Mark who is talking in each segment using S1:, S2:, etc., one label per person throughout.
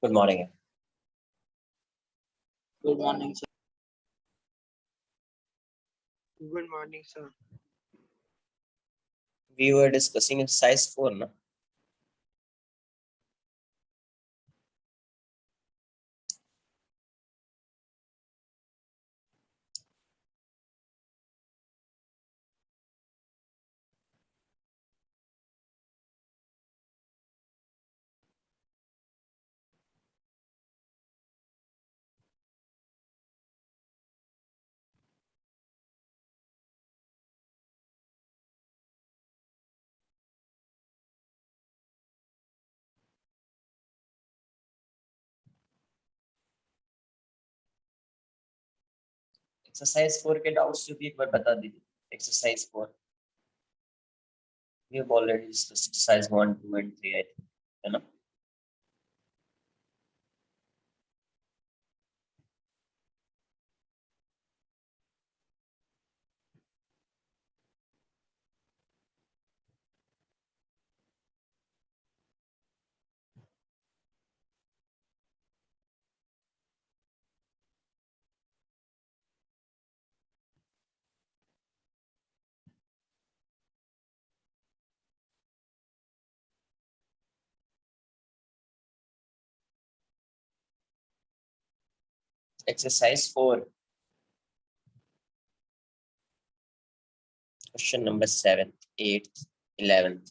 S1: Good morning.
S2: Good morning, sir.
S3: Good morning, sir.
S1: We were discussing exercise 4, no? Exercise 4 के doubts जो भी एक बार बता दीजिए. Exercise 4 we have already discussed exercise 1, 2 and 3, I think, है ना? Exercise 4, question number 7, 8, 11.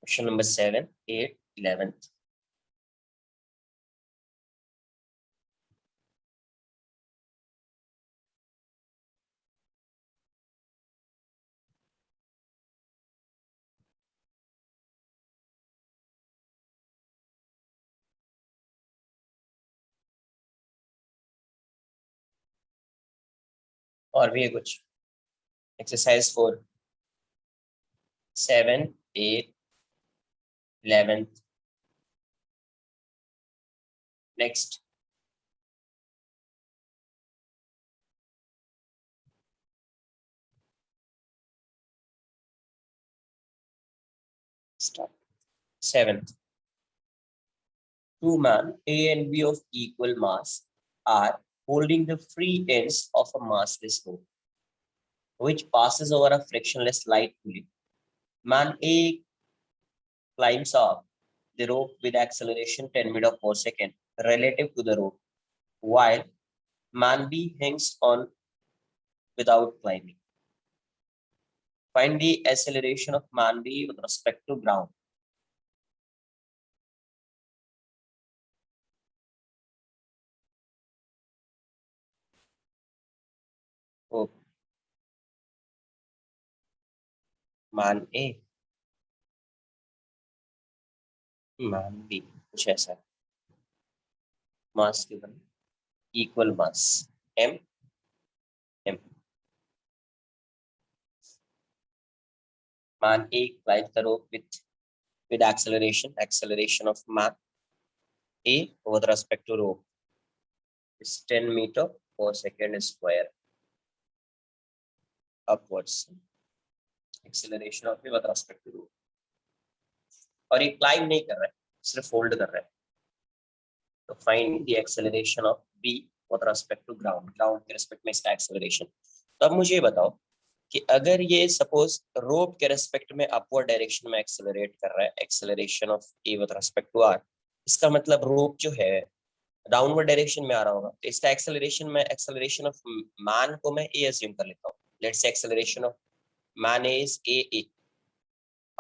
S1: Question number 7, 8, 11. और भी है कुछ. Exercise 4, 7, 8, 11. Next. Start. 7th. Two men, A and B of equal mass, are holding the free ends of a massless rope, which passes over a frictionless light pulley. Man A climbs up the rope with acceleration 10 meters per second relative to the rope, while man B hangs on without climbing. Find the acceleration of man B with respect to ground. Oh. Man A, man B, कुछ ऐसा. Mass given, equal mass, M. Man A climbs the rope with acceleration of man A with respect to rope is 10 meters per second square upwards. Acceleration of B with respect to rope. और ये climb नहीं कर रहा है, सिर्फ fold कर रहा है. तो find the acceleration of B with respect to ground. Ground के रिस्पेक्ट में इसका एक्सेलरेशन. तो अब मुझे बताओ कि अगर ये सपोज रोप के रेस्पेक्ट में अपवर्ड डायरेक्शन में एक्सेलरेट कर रहा है, acceleration of A with respect to R, इसका मतलब रोप जो है डाउनवर्ड डायरेक्शन में आ रहा होगा. तो इसका एक्सेलरेशन में एक्सेलरेशन ऑफ मैन को मैं A अज्यूम कर लेता हूँ. Let's say acceleration of man is A,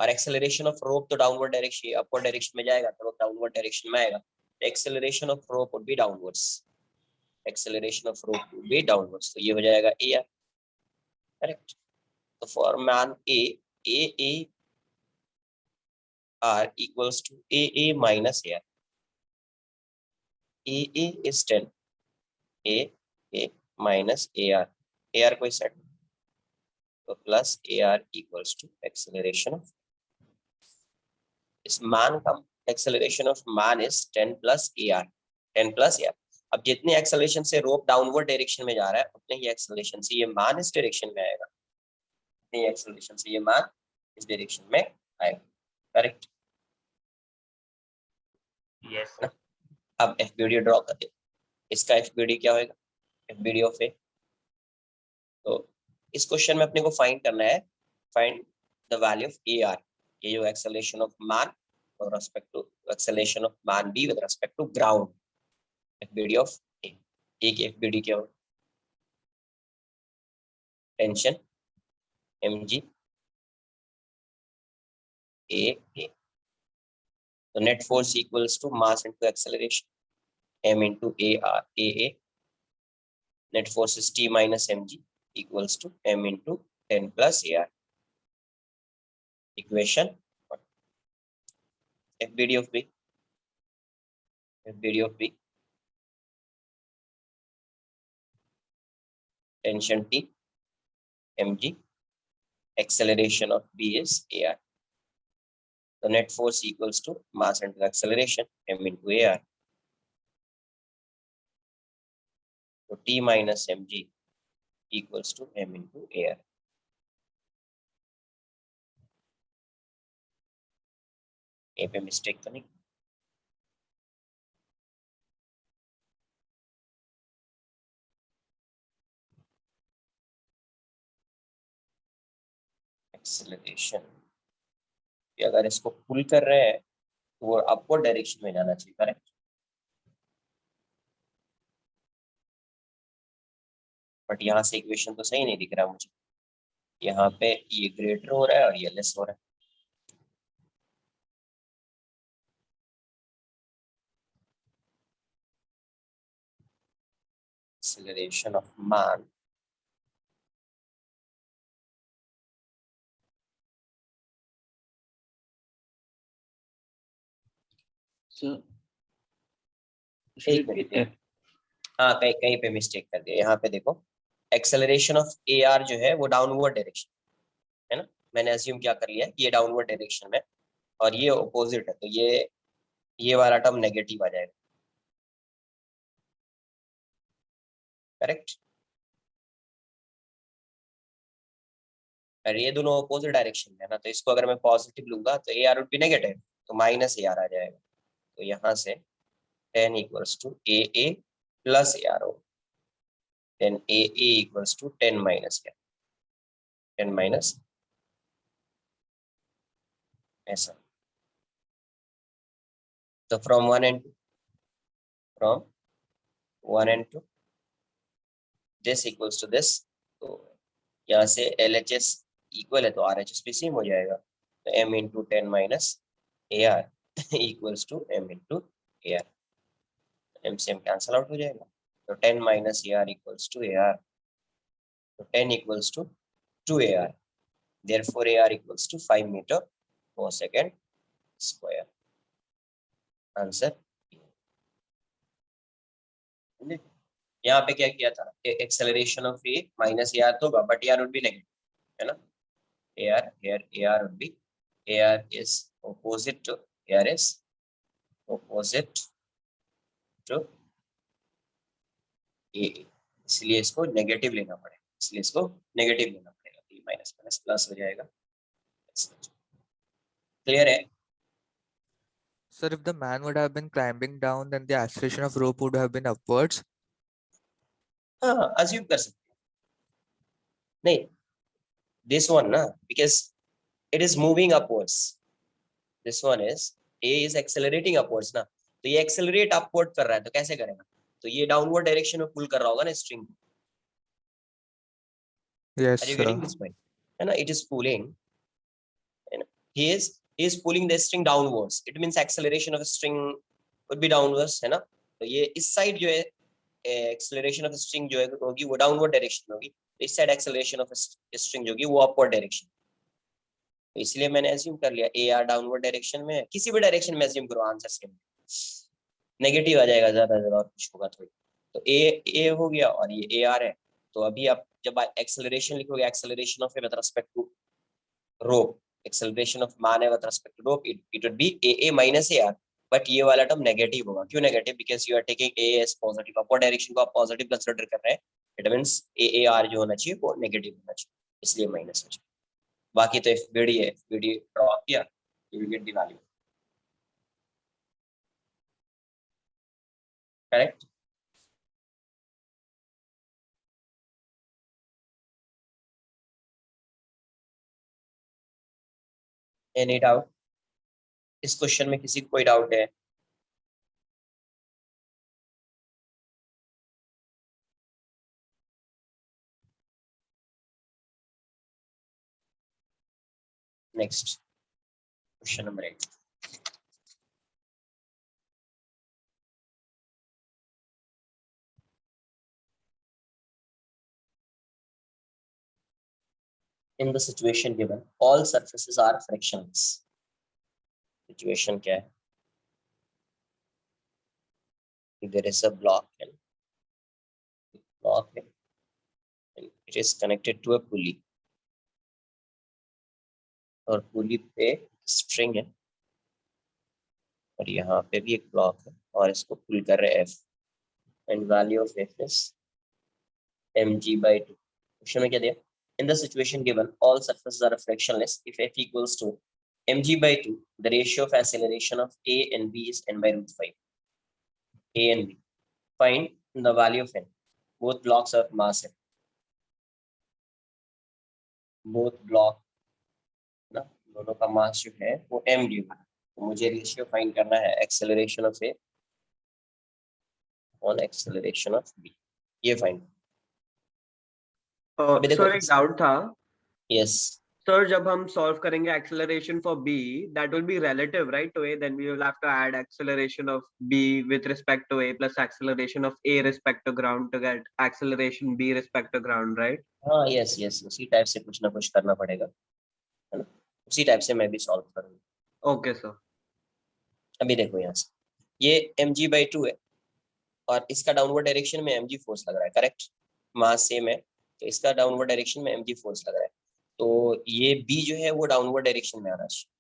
S1: और एक्सेलरेशन ऑफ रोप तो डाउनवर्ड डायरेक्शन अपवर्ड डायरेक्शन में जाएगा, तो रोप डाउनवर्ड डायरेक्शन में आएगा. Acceleration of rope would be downwards. Acceleration of rope would be downwards. तो ये हो जाएगा A, करेक्ट. तो for man A R equals to AA minus AR. AA is 10. AA minus AR. AR कोई set. तो plus AR equals to acceleration of इस मान का acceleration of man is 10 plus AR. 10 plus AR. अब जितने acceleration से रोप downward direction में जा रहा है उतने ही एक्सेलरेशन से ये मान इस डायरेक्शन में आएगा, उतने ही एक्सेलरेशन से ये मान इस डायरेक्शन में आएगा। करेक्ट?
S2: यस
S1: ना? अब एफबीडी ड्रॉ करते, इसका एफबीडी क्या होगा? FBD of a. तो इस क्वेश्चन में अपने को फाइंड करना है, find the value of A R, ये जो एक्सेलरेशन ऑफ मान with respect to acceleration of man b with respect to ground, fbd of a। एक fbd क्या हो? टेंशन mg a a, तो net force equals to mass into acceleration m into ar a, net force is t minus mg equals to m into 10 plus ar, equation fbd of b, fbd of b, tension t mg, acceleration of b is ar, the net force equals to mass into acceleration m into ar, so t minus mg equals to m into ar। ए पे mistake तो नहीं? Acceleration, अगर इसको पुल कर रहे हैं तो वो अपवर्ड डायरेक्शन में जाना चाहिए। करेक्ट? बट यहाँ से इक्वेशन तो सही नहीं दिख रहा मुझे, यहाँ पे ये ग्रेटर हो रहा है और ये लेस हो रहा है। एक्सेलरेशन ऑफ मान हाँ कहीं कहीं पे मिस्टेक कर दिया। यहाँ पे देखो एक्सेलरेशन ऑफ ए आर जो है वो डाउनवर्ड डायरेक्शन है ना, मैंने अज्यूम क्या कर लिया कि ये डाउनवर्ड डायरेक्शन में और ये ऑपोजिट है, तो ये वाला टर्म नेगेटिव आ जाएगा। करेक्ट? और ये दोनों ऑपोजिट डायरेक्शन में है ना, तो इसको अगर मैं पॉजिटिव लूंगा तो a r would be negative, तो माइनस ए आर आ जाएगा। तो यहाँ से 10 equals to a plus a r हो, then a equals to 10 minus क्या, 10 माइनस ऐसा। तो from 1 and 2, from 1 and 2 this equals to this, तो यहाँ से एल एच एस इक्वल है तो आर एच एस भी सेम हो जाएगा, तो m into 10 minus a r equals to m into a r, m से एम कैंसल आउट हो जाएगा, तो 10 minus a r equals to a r, तो 10 equals to 2 a r, therefore AR equals to 5 meter per second square। Answer यहाँ पे क्या किया था, acceleration of a minus AR तो होगा but AR would be negative है ना, AR here AR would be, AR is opposite to, AR is opposite to AA, इसलिए इसको नेगेटिव लेना पड़ेगा, इसलिए इसको नेगेटिव लेना पड़ेगा, तो माइनस माइनस प्लस हो जाएगा। क्लियर है?
S4: Sir, if the man would have been climbing down, then the acceleration of rope would have been upwards.
S1: हाँ अज्यूम कर सकते हैं, नहीं this one ना, because it is moving upwards, this one is A is accelerating upwards ना, तो ये accelerate upward कर रहा है तो कैसे करेगा, तो ये डाउनवर्ड डायरेक्शन में पुल कर रहा होगा ना स्ट्रिंग को।
S4: Yes,
S1: Are you
S4: sir.
S1: getting this point? है ना, it is pulling, he is pulling the string downwards, it means acceleration of a string would be downwards है ना, तो ये इस साइड जो है एक्सेलरेशन ऑफ स्ट्रिंग जो है होगी वो डाउनवर्ड डायरेक्शन में होगी, तो इस साइड एक्सेलरेशन ऑफ स्ट्रिंग जो होगी वो अपवर्ड डायरेक्शन, तो इसलिए मैंने अज्यूम कर लिया ए आर डाउनवर्ड डायरेक्शन में, किसी भी डायरेक्शन में अज्यूम करो आंसर सेम, नेगेटिव आ जाएगा ज्यादा और कुछ होगा थोड़ी, तो ए हो गया और ये ए आर है, तो अभी आप जब एक्सेलरेशन लिखोगे, acceleration of A with respect to rope, acceleration of man with respect to rope, it would be a minus ar, but ये वाला टर्म नेगेटिव होगा। क्यों negative? Because you are taking a as positive, upward direction को आप positive consider कर रहे हैं, it means A R जो होना चाहिए वो नेगेटिव होना चाहिए, इसलिए माइनस हो जाए। बाकी तो एफबीडी है, एफबीडी ड्रॉ किया, you will get the value. Correct? Any doubt? इस क्वेश्चन में किसी को कोई डाउट है? Next question number 8। In the situation given, all surfaces are frictionless. Situation क्या है? There is a block and it is connected to a pulley. और पुली पे स्ट्रिंग है और यहाँ पे भी एक ब्लॉक है और इसको पुल कर रहे हैं F, and value of F is mg/2। Question में क्या दिया? In the situation given, all surfaces are frictionless. If F equals to mg/2, the ratio of acceleration of A and B is n/√5. A and B. Find the value of n. Both blocks of mass है, both block ना, दोनों का मास जो है वो m given है, तो मुझे रेशियो फाइंड करना है acceleration of A on acceleration of B। ये फाइंड अभी देखो।
S3: सर एक डाउट था
S1: यस,
S3: सर, जब हम सॉल्व करेंगे acceleration for b, that will be relative right to a, then we will have to add acceleration of b with respect to a plus acceleration of a respect to ground to get acceleration b respect to ground, right?
S1: हाँ yes yes, उसी type से कुछ ना कुछ करना पड़ेगा, है ना? उसी टाइप से मैं भी सॉल्व करूंगा।
S3: Okay sir.
S1: अभी देखो यहाँ से ये mg/2 है और इसका डाउनवर्ड डायरेक्शन में mg फोर्स लग रहा है, करेक्ट? मास सेम है तो इसका डाउनवर्ड डायरेक्शन में mg फोर्स लग रहा है, तो ये b जो है वो डाउनवर्ड डायरेक्शन में आना चाहिए।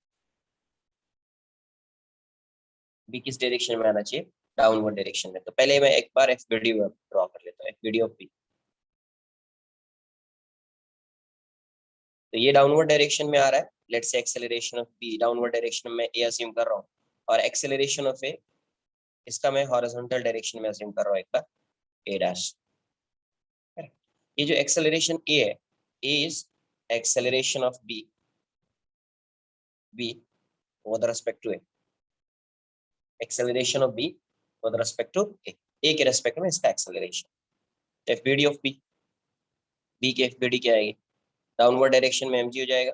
S1: b किस डायरेक्शन में आना चाहिए? डाउनवर्ड डायरेक्शन में। तो पहले मैं एक बार एफबीडी ड्रॉ कर लेता हूँ, एफबीडी ऑफ b। तो ये डाउनवर्ड डायरेक्शन में आ रहा है, लेट्स से acceleration of b downward direction में a अज्यूम कर रहा हूँ, और एक्सेलरेशन ऑफ a इसका मैं हॉरिजॉन्टल डायरेक्शन में अज्यूम कर रहा हूँ एक बार, a डैश। ये जो एक्सेलरेशन a है, a is acceleration of b with respect to a, acceleration of b with respect to a के रेस्पेक्ट में इसका एक्सेलरेशन। fbd ऑफ b की fbd क्या आएगी? डाउनवर्ड डायरेक्शन में mg हो जाएगा,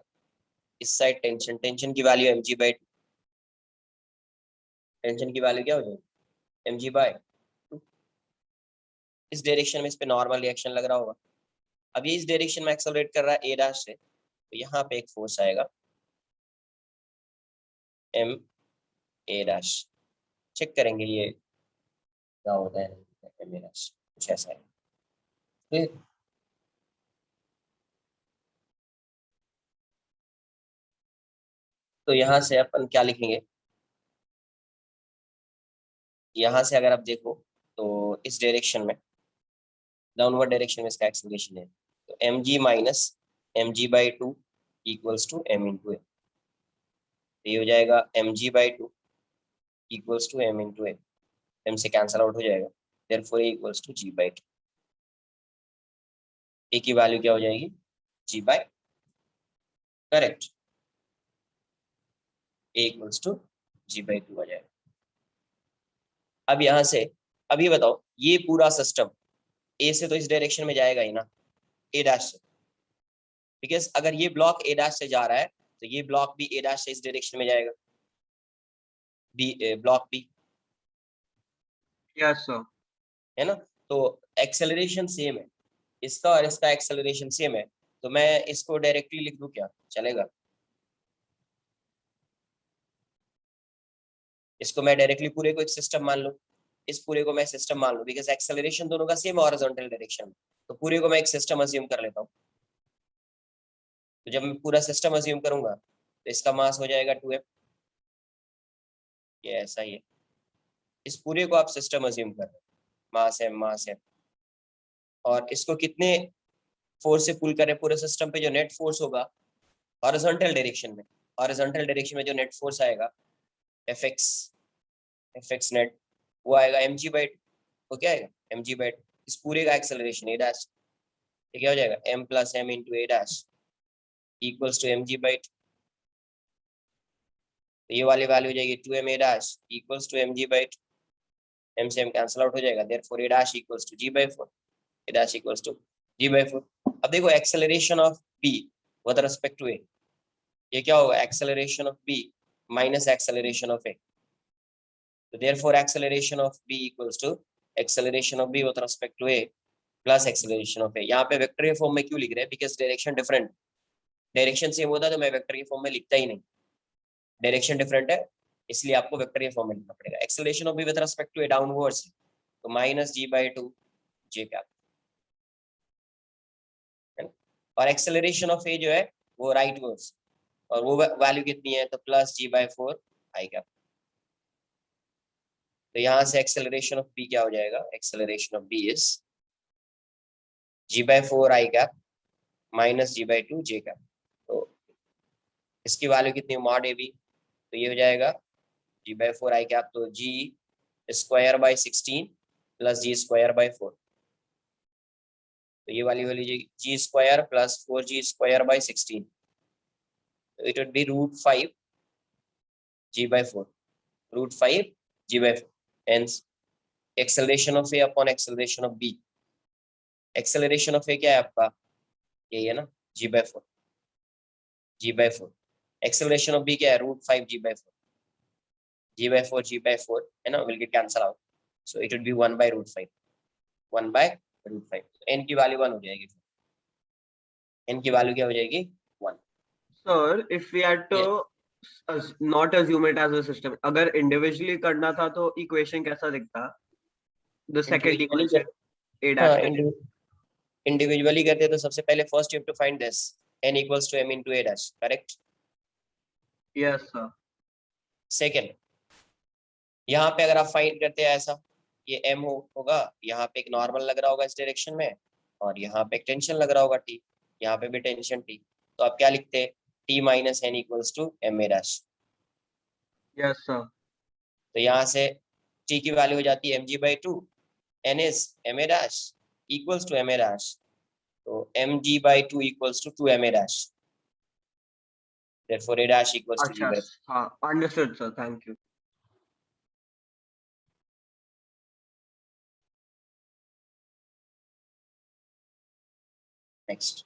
S1: इस साइड टेंशन की वैल्यू mg/2, टेंशन की वैल्यू क्या हो जाएगी? mg/2। इस डायरेक्शन में इस पे नॉर्मल रिएक्शन लग रहा होगा। अब ये इस डायरेक्शन में एक्सेलरेट कर रहा है a डैश से, तो यहाँ पे एक फोर्स आएगा m a डैश। चेक करेंगे ये क्या होता है m a डैश, कुछ ऐसा है। फिर तो यहाँ से अपन क्या लिखेंगे? यहाँ से अगर आप देखो तो इस डायरेक्शन में डाउनवर्ड डायरेक्शन में इसका एक्सेलरेशन है, तो mg minus mg/2 equals to m into a. ये हो जाएगा mg/2 equals to m into A, m से कैंसल आउट हो जाएगा, therefore a equals to g/2। a की वैल्यू क्या हो जाएगी? g/, correct, a equals to g/2 हो जाएगा। अब यहाँ से अब ये बताओ, ये पूरा सिस्टम a से तो इस डायरेक्शन में जाएगा ही ना, a डैश से, बिकॉज अगर ये ब्लॉक a डैश से जा रहा है तो ये ब्लॉक भी a डैश से इस डायरेक्शन में जाएगा, ब्लॉक बी,
S3: यस सर।
S1: है ना? तो एक्सेलरेशन सेम है, इसका और इसका एक्सेलरेशन सेम है, तो मैं इसको डायरेक्टली लिख दूं क्या, चलेगा? इसको मैं डायरेक्टली पूरे को एक सिस्टम मान लूं, इस पूरे को मैं सिस्टम मान लूं, बिकॉज एक्सेलरेशन दोनों का सेम हॉरिजॉन्टल डायरेक्शन में, तो पूरे को मैं एक सिस्टम अज्यूम कर लेता हूँ। तो जब मैं पूरा सिस्टम अज्यूम करूंगा तो इसका मास हो जाएगा 2m, ये ऐसा ही है, इस पूरे को आप सिस्टम अज्यूम कर रहे हैं, मास एम, और इसको कितने फोर्स से पुल करें पूरे सिस्टम पे, जो नेट फोर्स होगा हॉरिजॉन्टल डायरेक्शन में, हॉरिजॉन्टल डायरेक्शन में जो नेट फोर्स आएगा एफ एक्स नेट, वो आएगा mg/2, वो क्या आएगा mg/2, इस पूरे का एक्सेलरेशन ए डैश, ये क्या हो जाएगा m plus m into a dash equals to mg/2, तो ये वाली वैल्यू हो जाएगी 2m a dash equals to mg/2, m से m कैंसिल आउट हो जाएगा, therefore a dash equals to g/4, a dash equals to g/4। अब देखो acceleration of b with respect to a, ये क्या होगा acceleration of b minus acceleration of a, तो therefore acceleration of b equals to acceleration of b with respect to a plus acceleration of a। यहाँ पे vector के form में क्यों लिख रहे हैं, because direction different, direction same होता तो मैं वेक्टर के फॉर्म में लिखता ही नहीं, डायरेक्शन डिफरेंट है इसलिए आपको वेक्टर के फॉर्म में लिखना पड़ेगा। Acceleration of b with respect to a downwards, तो माइनस g/2 j कैप, और एक्सेलरेशन ऑफ a जो है वो राइटवर्ड्स, और वो वैल्यू कितनी है, तो प्लस g/4 i कैप। तो यहाँ से एक्सेलरेशन ऑफ b क्या हो जाएगा, acceleration of b is g/4 i cap minus g/2 j cap, तो इसकी वैल्यू कितनी मॉड ए बी, तो ये हो जाएगा g/4 i कैप, तो g²/16 प्लस g²/4, तो ये वाली वाली g² प्लस 4g²/16, तो it would be √5 g/4, √5 g/4, hence acceleration of a upon acceleration of b, acceleration of a क्या है आपका, यही है ना g/4, एक्सेलरेशन ऑफ बी क्या है √5 g/4 है ना, will get cancel out, so it would B 1/√5, 1/√5, n की वैल्यू 1 हो जाएगी, n की वैल्यू क्या हो जाएगी 1।
S3: Sir, if we had to not assume it as a system, अगर individually करना था तो equation कैसा दिखता? The second equation a dash का।
S1: इंडिविजुअली करते तो सबसे पहले first you have to find this n equals to m into a dash, correct?
S3: Yes sir.
S1: Second, यहाँ पे अगर आप फाइंड करते हैं ऐसा, ये m होगा, यहाँ पे एक नॉर्मल लग रहा होगा इस डायरेक्शन में, और यहाँ पे एक टेंशन लग रहा होगा t, यहाँ पे भी टेंशन t, तो आप क्या लिखते हैं, t minus n equals to m a dash.
S3: Yes sir.
S1: तो यहाँ से t की वैल्यू हो जाती है mg/2, n is m a dash equals to m a dash, तो mg/2 equals to 2m a dash, therefore a dash equals to
S3: अच्छा,
S1: g/2।
S3: हाँ, understood sir, thank you.
S1: Next,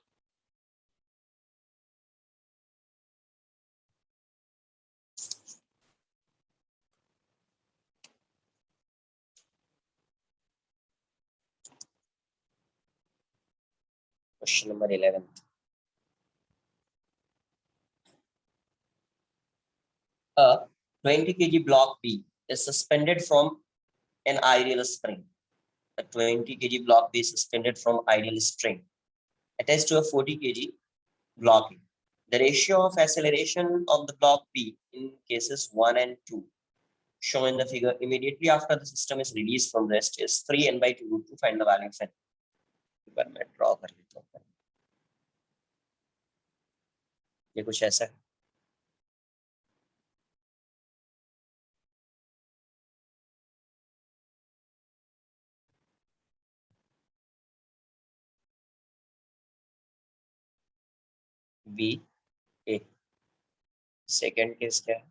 S1: question number 11, a 20 kg block B is suspended from an ideal spring. A 20 kg block B is suspended from ideal spring attached to a 40 kg block A. The ratio of acceleration of the block B in cases 1 and 2 shown in the figure immediately after the system is released from rest is 3n/2 to find the value of n। एक बार मैं draw कर लेता हूँ, ये कुछ ऐसा है, B ए। Second case क्या है,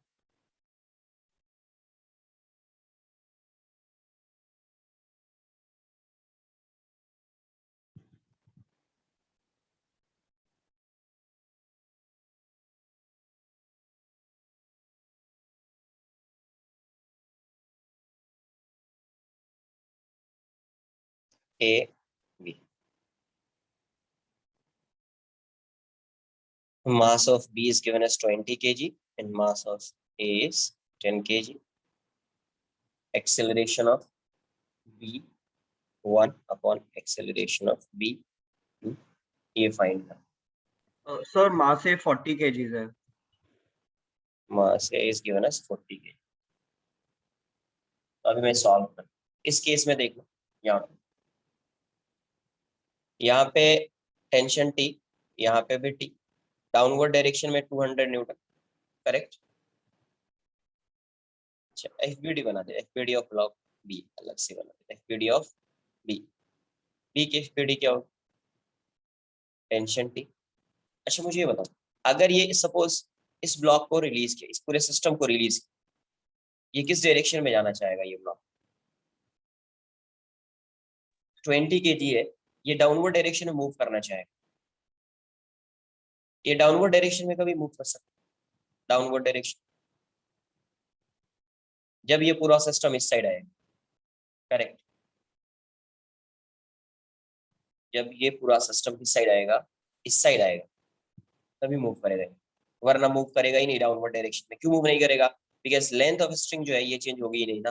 S1: A B. Mass of B is given as 20 kg and mass of A is 10 kg. Acceleration of B 1 upon acceleration of B 2, ये find है।
S3: Sir, mass से 40 kgs है।
S1: Mass A is given as 40 kg. अभी मैं solve कर, इस case में देख लो, यहाँ पे टेंशन टी, यहाँ पे भी टी, डाउनवर्ड डायरेक्शन में 200 न्यूटन, करेक्ट। अच्छा, एफबीडी बना दे, एफबीडी ऑफ ब्लॉक बी अलग से बना दे, एफबीडी ऑफ बी, बी की एफबीडी क्या हो, टेंशन टी। अच्छा मुझे ये बताओ, अगर ये सपोज इस ब्लॉक को रिलीज किया, इस पूरे सिस्टम को रिलीज किया, ये किस डायरेक्शन में जाना चाहेगा ये ब्लॉक, 20 kg है, ये डाउनवर्ड डायरेक्शन में मूव करना चाहेगा, ये डाउनवर्ड डायरेक्शन में कभी मूव कर सकता, डाउनवर्ड डायरेक्शन जब ये पूरा सिस्टम इस साइड आएगा, करेक्ट, जब ये पूरा सिस्टम इस साइड आएगा, इस साइड आएगा, तभी मूव करेगा, वरना मूव करेगा ही नहीं डाउनवर्ड डायरेक्शन में। क्यों मूव नहीं करेगा, बिकॉज लेंथ ऑफ स्ट्रिंग जो है ये चेंज होगी ही नहीं ना।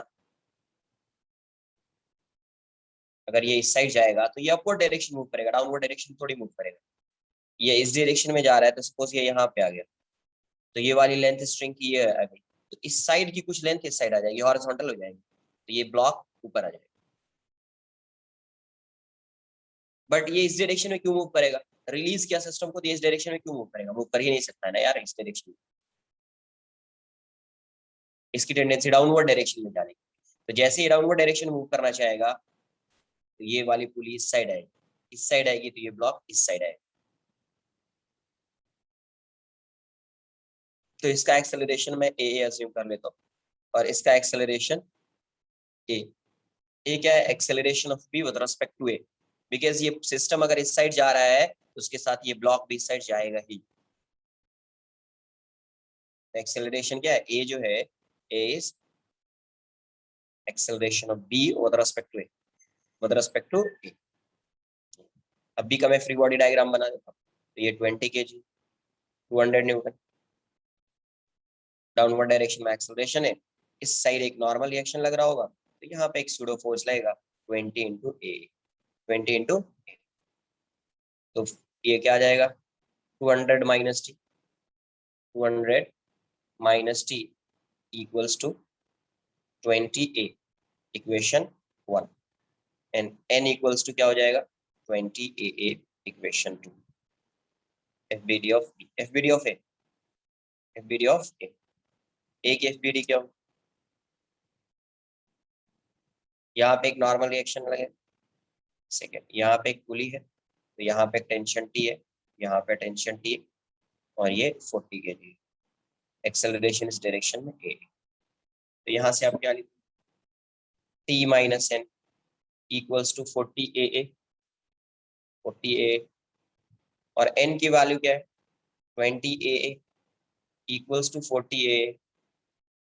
S1: अगर ये इस साइड जाएगा तो ये अपवर्ड डायरेक्शन मूव करेगा, डाउनवर्ड डायरेक्शन थोड़ी मूव करेगा। ये इस डायरेक्शन में जा रहा है तो सपोज ये यहाँ पे आ गया, तो ये वाली लेंथ स्ट्रिंग की ये आ गई, तो इस साइड की कुछ लेंथ इस साइड आ जाएगी, हॉरिजॉन्टल हो जाएगी, तो ये ब्लॉक ऊपर आ जाएगा। बट ये इस डायरेक्शन में क्यों मूव करेगा, रिलीज किया सिस्टम को, तो इस डायरेक्शन में क्यों मूव करेगा, मूव कर ही नहीं सकता है ना यार इस डायरेक्शन में, इसकी टेंडेंसी डाउनवर्ड डायरेक्शन में जाने की। तो जैसे ये डाउनवर्ड डायरेक्शन मूव करना चाहेगा तो ये वाली पुली इस साइड आएगी, इस साइड आएगी तो ये ब्लॉक इस साइड आएगा। तो इसका एक्सेलरेशन मैं ए अज्यूम कर लेता हूँ, और इसका एक्सेलरेशन ए क्या है, acceleration of b with respect to a, because ये सिस्टम अगर इस साइड जा रहा है तो उसके साथ ये ब्लॉक भी इस साइड जाएगा ही। एक्सेलरेशन क्या है, ए जो है, a is acceleration of b with respect to a, with respect to a. अब बी का मैं फ्री बॉडी डायग्राम बना देता हूँ, तो ये 20 kg, 200 न्यूटन, डाउनवर्ड डायरेक्शन में एक्सेलरेशन है, इस साइड एक नॉर्मल रिएक्शन लग रहा होगा, तो यहाँ पे एक सूडो फोर्स लगेगा 20 इंटू ए, 20 इंटू, तो ये क्या आ जाएगा, 200 minus t, 200 minus t equals to 20a, equation 1, and n equals to क्या हो जाएगा, 20a, equation 2। FBD of b, FBD of a, FBD of a की एफबीडी क्या हो, यहाँ पे एक नॉर्मल रिएक्शन लगे, सेकेंड यहाँ पे एक पुली है, तो यहाँ पे टेंशन टी है, यहाँ पे टेंशन टी है, और ये 40 kg, एक्सेलरेशन इस डायरेक्शन में ए। तो यहाँ से आप क्या लिखो, t minus n equals to 40a, 40a, और n की वैल्यू क्या है, 20a इक्वल्स टू 40a,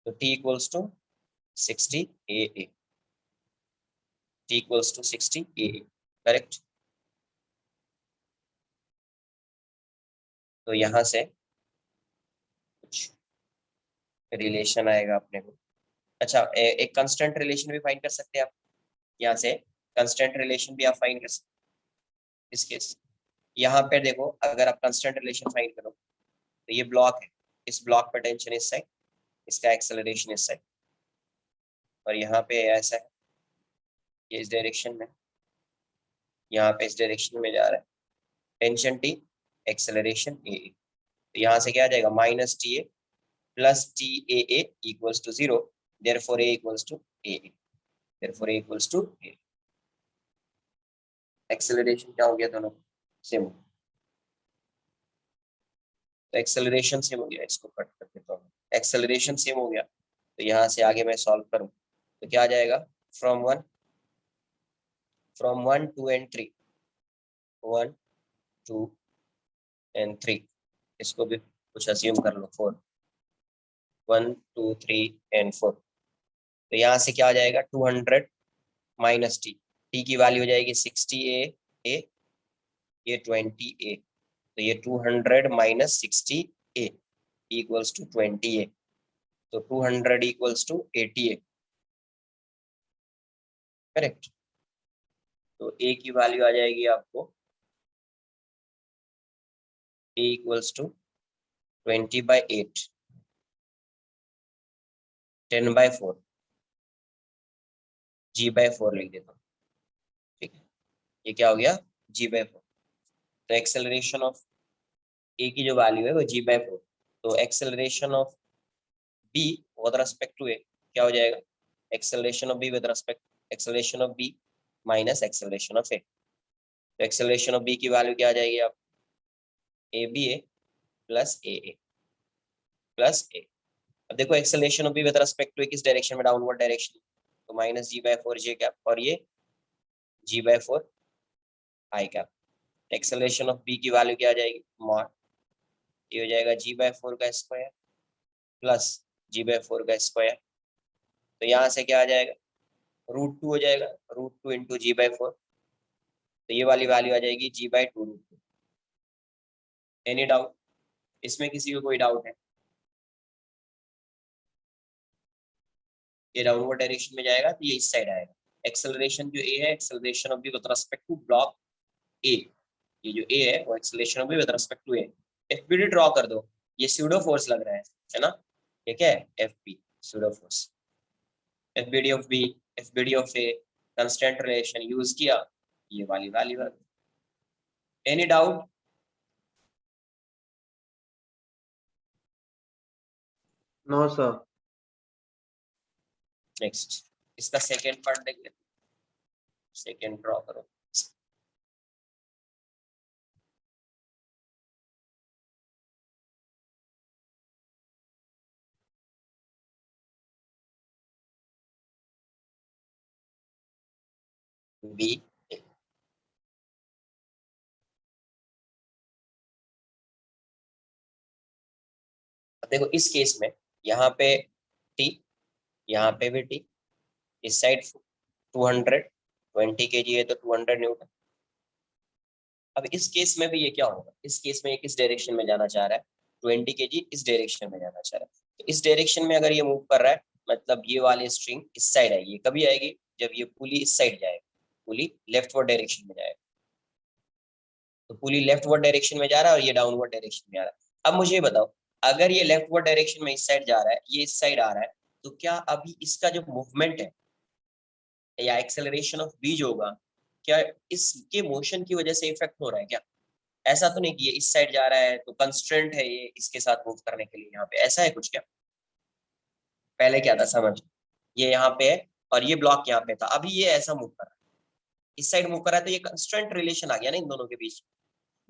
S1: तो t equals to 60a, t equals to 60a, correct. तो यहाँ से कुछ रिलेशन आएगा अपने को। अच्छा, एक कांस्टेंट रिलेशन भी फाइंड कर सकते हैं आप, यहाँ से कांस्टेंट रिलेशन भी आप फाइंड कर सकते हैं। इस केस यहाँ पे देखो, अगर आप कांस्टेंट रिलेशन फाइंड करो तो ये ब्लॉक है, इस ब्लॉक पे टेंशन इस साइड, इसका एक्सेलरेशन इस साइड, और यहाँ पे ऐसा है, ये इस डायरेक्शन में, यहाँ पे इस डायरेक्शन में जा रहा है, टेंशन टी, एक्सेलरेशन ए, तो यहाँ से क्या आ जाएगा, minus t a plus t a equals to 0, therefore a equals to a, therefore a equals to a. Acceleration क्या हो गया, दोनों सेम, तो एक्सेलरेशन सेम हो गया, इसको कट कर देता हूँ, एक्सेलरेशन सेम हो गया, तो यहाँ से आगे मैं सॉल्व करूँ तो क्या आ जाएगा, फ्रॉम 1 2 एंड 3, 1 2 एंड 3, इसको भी कुछ अज्यूम कर लो, 4, 1 2 3 एंड 4, तो यहाँ से क्या आ जाएगा, 200 माइनस टी, टी की वैल्यू हो जाएगी 60a, ये 20a, तो ये 200 minus 60a equals to 20a, तो 200 इक्वल्स टू 80a, करेक्ट। तो a की वैल्यू आ जाएगी आपको, a इक्वल्स टू 20/8, 10/4, g/4 लिख देता हूँ, ठीक है, ये क्या हो गया g/4। तो एक्सेलरेशन ऑफ ए की जो वैल्यू है वो g/4, तो acceleration of b with respect to a क्या हो जाएगा, acceleration of b with respect acceleration of b minus acceleration of a. तो एक्सेलरेशन ऑफ बी की वैल्यू क्या आ जाएगी आप, a b a plus a plus a. अब देखो acceleration of b with respect to किस डायरेक्शन में, डाउनवर्ड डायरेक्शन, तो माइनस g/4 जे कैप और ये g/4 i cap. Acceleration of b की वैल्यू क्या आ जाएगी, मॉड, ये हो जाएगा g/4 का स्क्वायर प्लस g/4 का स्क्वायर। तो यहाँ से क्या आ जाएगा, √2 हो जाएगा, √2 इंटू g/4, तो ये वाली वैल्यू आ जाएगी g/2 √2। एनी डाउट, इसमें किसी को कोई डाउट है? ये डाउनवर्ड डायरेक्शन में जाएगा तो ये इस साइड आएगा। एक्सेलरेशन जो ए है, acceleration of b with respect to block a, ये जो ए है वो acceleration of b with respect to a. FBD draw कर दो, ये स्यूडो फोर्स लग रहा है ना, ये क्या है, FP pseudo force. FBD of b, FBD of a, constant relation use किया, ये वाली वैल्यू है। Any doubt?
S3: No sir.
S1: Next इसका सेकेंड पार्ट देख लेते, सेकेंड ड्रॉ करो। बी, देखो इस केस में यहाँ पे टी, यहाँ पे भी टी, इस साइड 220 kg है तो 200 न्यूटन। अब इस केस में भी ये क्या होगा, इस केस में ये किस डायरेक्शन में जाना चाह रहा है, 20 kg इस डायरेक्शन में जाना चाह रहा है। तो इस डायरेक्शन में अगर ये मूव कर रहा है, मतलब ये वाली स्ट्रिंग इस साइड आएगी, कभी आएगी, जब ये पुली इस साइड जाएगा, पुली लेफ्टवर्ड डायरेक्शन में जाएगा। तो पुली लेफ्टवर्ड डायरेक्शन में जा रहा है और ये डाउनवर्ड डायरेक्शन में आ रहा है। अब मुझे बताओ, अगर ये लेफ्टवर्ड डायरेक्शन में इस साइड जा रहा है, ये इस साइड आ रहा है, तो क्या अभी इसका जो मूवमेंट है या एक्सेलरेशन ऑफ बी जो होगा, क्या इसके मोशन की वजह से इफेक्ट हो रहा है क्या? ऐसा तो नहीं कि ये इस साइड जा रहा है तो कंस्ट्रेंट है ये इसके साथ मूव करने के लिए, यहाँ पे ऐसा है कुछ क्या? पहले क्या था समझ, ये यहाँ पे है और ये ब्लॉक यहाँ पे था, अभी ये ऐसा मूव कर रहा है, इस साइड मूव कर रहा है, तो ये कंस्ट्रेंट रिलेशन आ गया ना इन दोनों के बीच।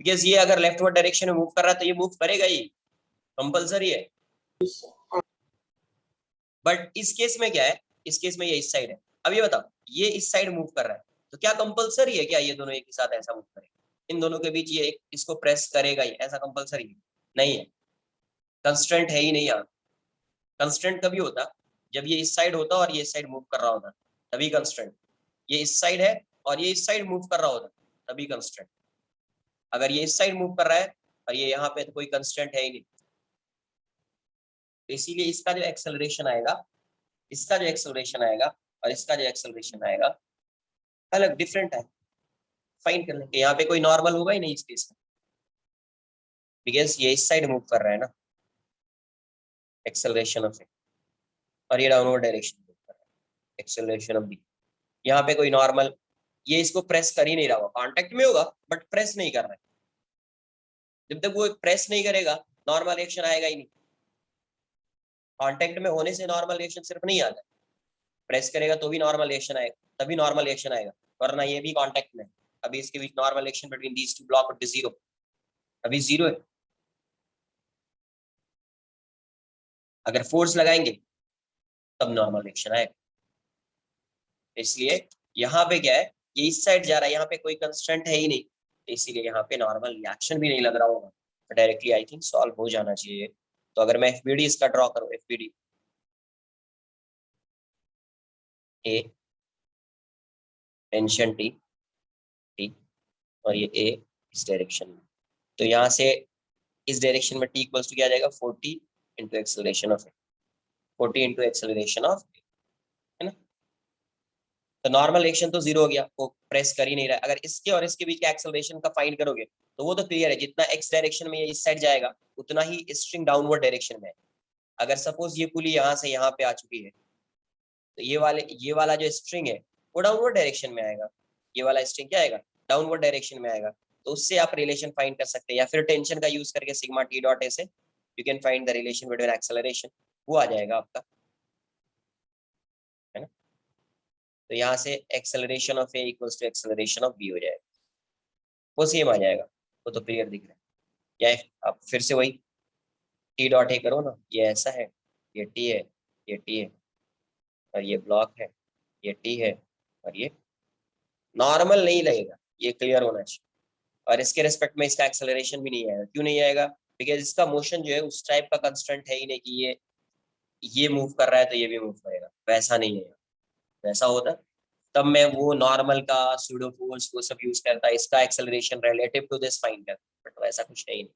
S1: बिकॉज ये अगर लेफ्टवर्ड डायरेक्शन में मूव कर रहा है तो ये मूव करेगा ही, कंपल्सरी है। बट इस केस में क्या है, इस केस में ये इस साइड है। अब ये बताओ, ये इस साइड मूव कर रहा है, तो क्या कंपल्सरी है क्या ये दोनों एक ही साथ ऐसा मूव करें? इन दोनों के बीच ये इसको प्रेस करेगा ही, ऐसा कंपल्सरी नहीं है, कंस्ट्रेंट है ही नहीं यहाँ। कंस्ट्रेंट कभी होता, जब ये इस साइड होता और ये इस साइड मूव कर रहा होता, तभी कंस्ट्रेंट। ये इस साइड है और ये इस साइड मूव कर रहा होता, तभी कंस्ट्रेंट। अगर ये इस साइड मूव कर रहा है और ये यहाँ पे, तो कोई कंस्ट्रेंट है ही नहीं। इसीलिए इसका जो एक्सेलरेशन आएगा, इसका जो एक्सेलरेशन आएगा और इसका जो एक्सेलरेशन आएगा अलग, डिफरेंट है। फाइंड कर लेंगे, यहाँ पे कोई नॉर्मल होगा ही नहीं इस केस में, बिकॉज ये इस साइड मूव कर रहा है ना, एक्सेलरेशन ऑफ ए, और ये डाउनवर्ड डायरेक्शन मूव कर रहा है, एक्सेलरेशन ऑफ बी। यहाँ पे कोई नॉर्मल, ये इसको प्रेस कर ही नहीं रहा होगा, कांटेक्ट में होगा बट प्रेस नहीं कर रहा है। जब तक वो प्रेस नहीं करेगा नॉर्मल रिएक्शन आएगा ही नहीं। कांटेक्ट में होने से नॉर्मल रिएक्शन सिर्फ नहीं आता, प्रेस करेगा तो भी नॉर्मल रिएक्शन आएगा, तभी नॉर्मल रिएक्शन आएगा, वरना ये भी कांटेक्ट में। अभी इसके बीच normal reaction between these two block would be zero, अभी जीरो है। अगर फोर्स लगाएंगे तब नॉर्मल रिएक्शन आएगा। इसलिए यहाँ पे क्या है, ये इस साइड जा रहा है, यहाँ पे कोई कंस्टेंट है ही नहीं, इसीलिए यहाँ पे नॉर्मल रिएक्शन भी नहीं लग रहा होगा, डायरेक्टली आई थिंक सॉल्व हो जाना चाहिए। तो अगर मैं एफबीडी इसका ड्रॉ करूँ, एफबीडी ए टेंशन टी, टी और ये ए इस डायरेक्शन में, तो यहाँ से इस डायरेक्शन में टी इक्वल्स टू क्या आ जाएगा, 40 into acceleration of A, 40 into acceleration of, है ना। तो नॉर्मल रिएक्शन तो जीरो हो गया, वो प्रेस कर ही नहीं रहा। अगर इसके और इसके बीच का एक्सेलरेशन का फाइंड करोगे तो वो तो क्लियर है, जितना एक्स डायरेक्शन में ये इस साइड जाएगा उतना ही स्ट्रिंग डाउनवर्ड डायरेक्शन में है। अगर सपोज ये पुली यहाँ से यहाँ पे आ चुकी है, तो ये वाला जो स्ट्रिंग है वो डाउनवर्ड डायरेक्शन में आएगा, ये वाला स्ट्रिंग क्या आएगा, डाउनवर्ड डायरेक्शन में आएगा। तो उससे आप रिलेशन फाइंड कर सकते हैं, या फिर टेंशन का यूज करके सिग्मा टी डॉट ए से you can find the relation between acceleration, वो आ जाएगा आपका, है ना। तो यहाँ से acceleration of a equals to acceleration of b हो जाएगा, वो सेम आ जाएगा, वो तो क्लियर दिख रहा है। या आप फिर से वही टी डॉट ए करो ना, ये ऐसा है, ये टी है, ये टी है, और ये ब्लॉक है, ये टी है, और ये नॉर्मल नहीं लगेगा, ये क्लियर होना चाहिए। और इसके रिस्पेक्ट में इसका एक्सेलरेशन भी नहीं आएगा, क्यों नहीं आएगा, बिकॉज इसका मोशन जो है उस टाइप का कंस्टेंट है ही नहीं कि ये मूव कर रहा है तो ये भी मूव करेगा, वैसा नहीं है। वैसा होता तब मैं वो नॉर्मल का सूडो फोर्स वो सब यूज करता, इसका acceleration relative to this find कर, बट वैसा कुछ नहीं।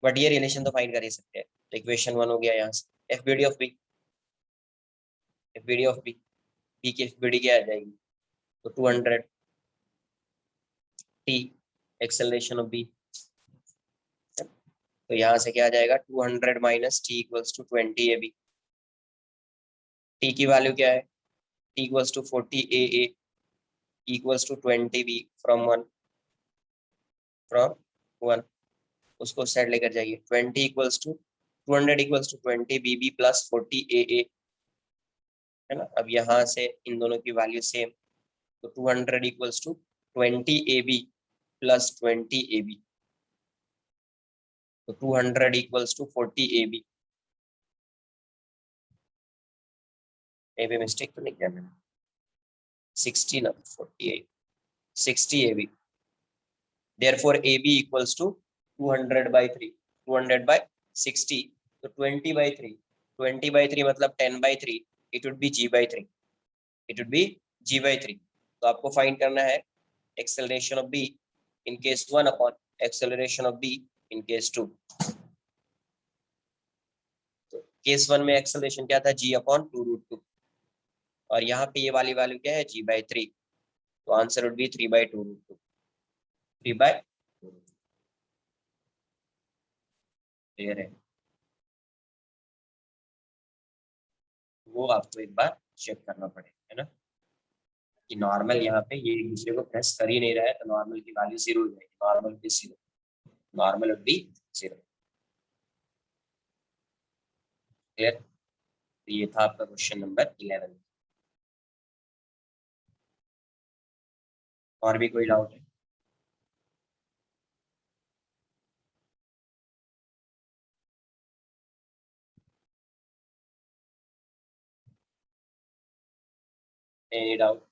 S1: बट ये रिलेशन तो फाइंड कर ही सकते हैं। तो इक्वेशन 1 हो गया यहाँ से, f b d of b, f b d of b, b की एफ बी डी क्या आ जाएगी, तो 200 टी एक्सेलरेशन ऑफ बी। तो यहाँ से क्या आ जाएगा, 200 minus t equals to 20 a b. T की वैल्यू क्या है, t equals to 40 a equals to 20 b from 1, उसको साइड लेकर जाइए। 20 equals to 200 equals to 20 b b plus 40 a, है ना। अब यहाँ से इन दोनों की वैल्यू सेम, तो 200 equals to 20 a b plus 20 a b, तो 200 equals to 40 a b. A b mistake तो नहीं किया मैंने, 60 ना 48, 60 ए बी। therefore AB equals to 200 by 3, 200 by 60, तो 20 by 3, 20 by 3 मतलब 10 by 3, it would be G by 3, it would be G by 3। तो आपको फाइंड करना है acceleration of B in case 1 upon acceleration of B in case 2। तो case 1 में acceleration क्या था, G upon 2 root 2, और यहाँ पे ये वाली वैल्यू क्या है, G by 3, तो answer would be 3 by 2 root 2, 3 by 2 root 2। Clear है, वो आपको एक बार चेक करना पड़ेगा, है ना, कि नॉर्मल यहाँ पे ये एक दूसरे को प्रेस कर ही नहीं रहा है, तो नॉर्मल की वैल्यू 0 हो जाएगी, नॉर्मल भी 0, नॉर्मल वुड बी 0। क्लियर, तो ये था आपका क्वेश्चन नंबर 11। और भी कोई डाउट है? Any doubt?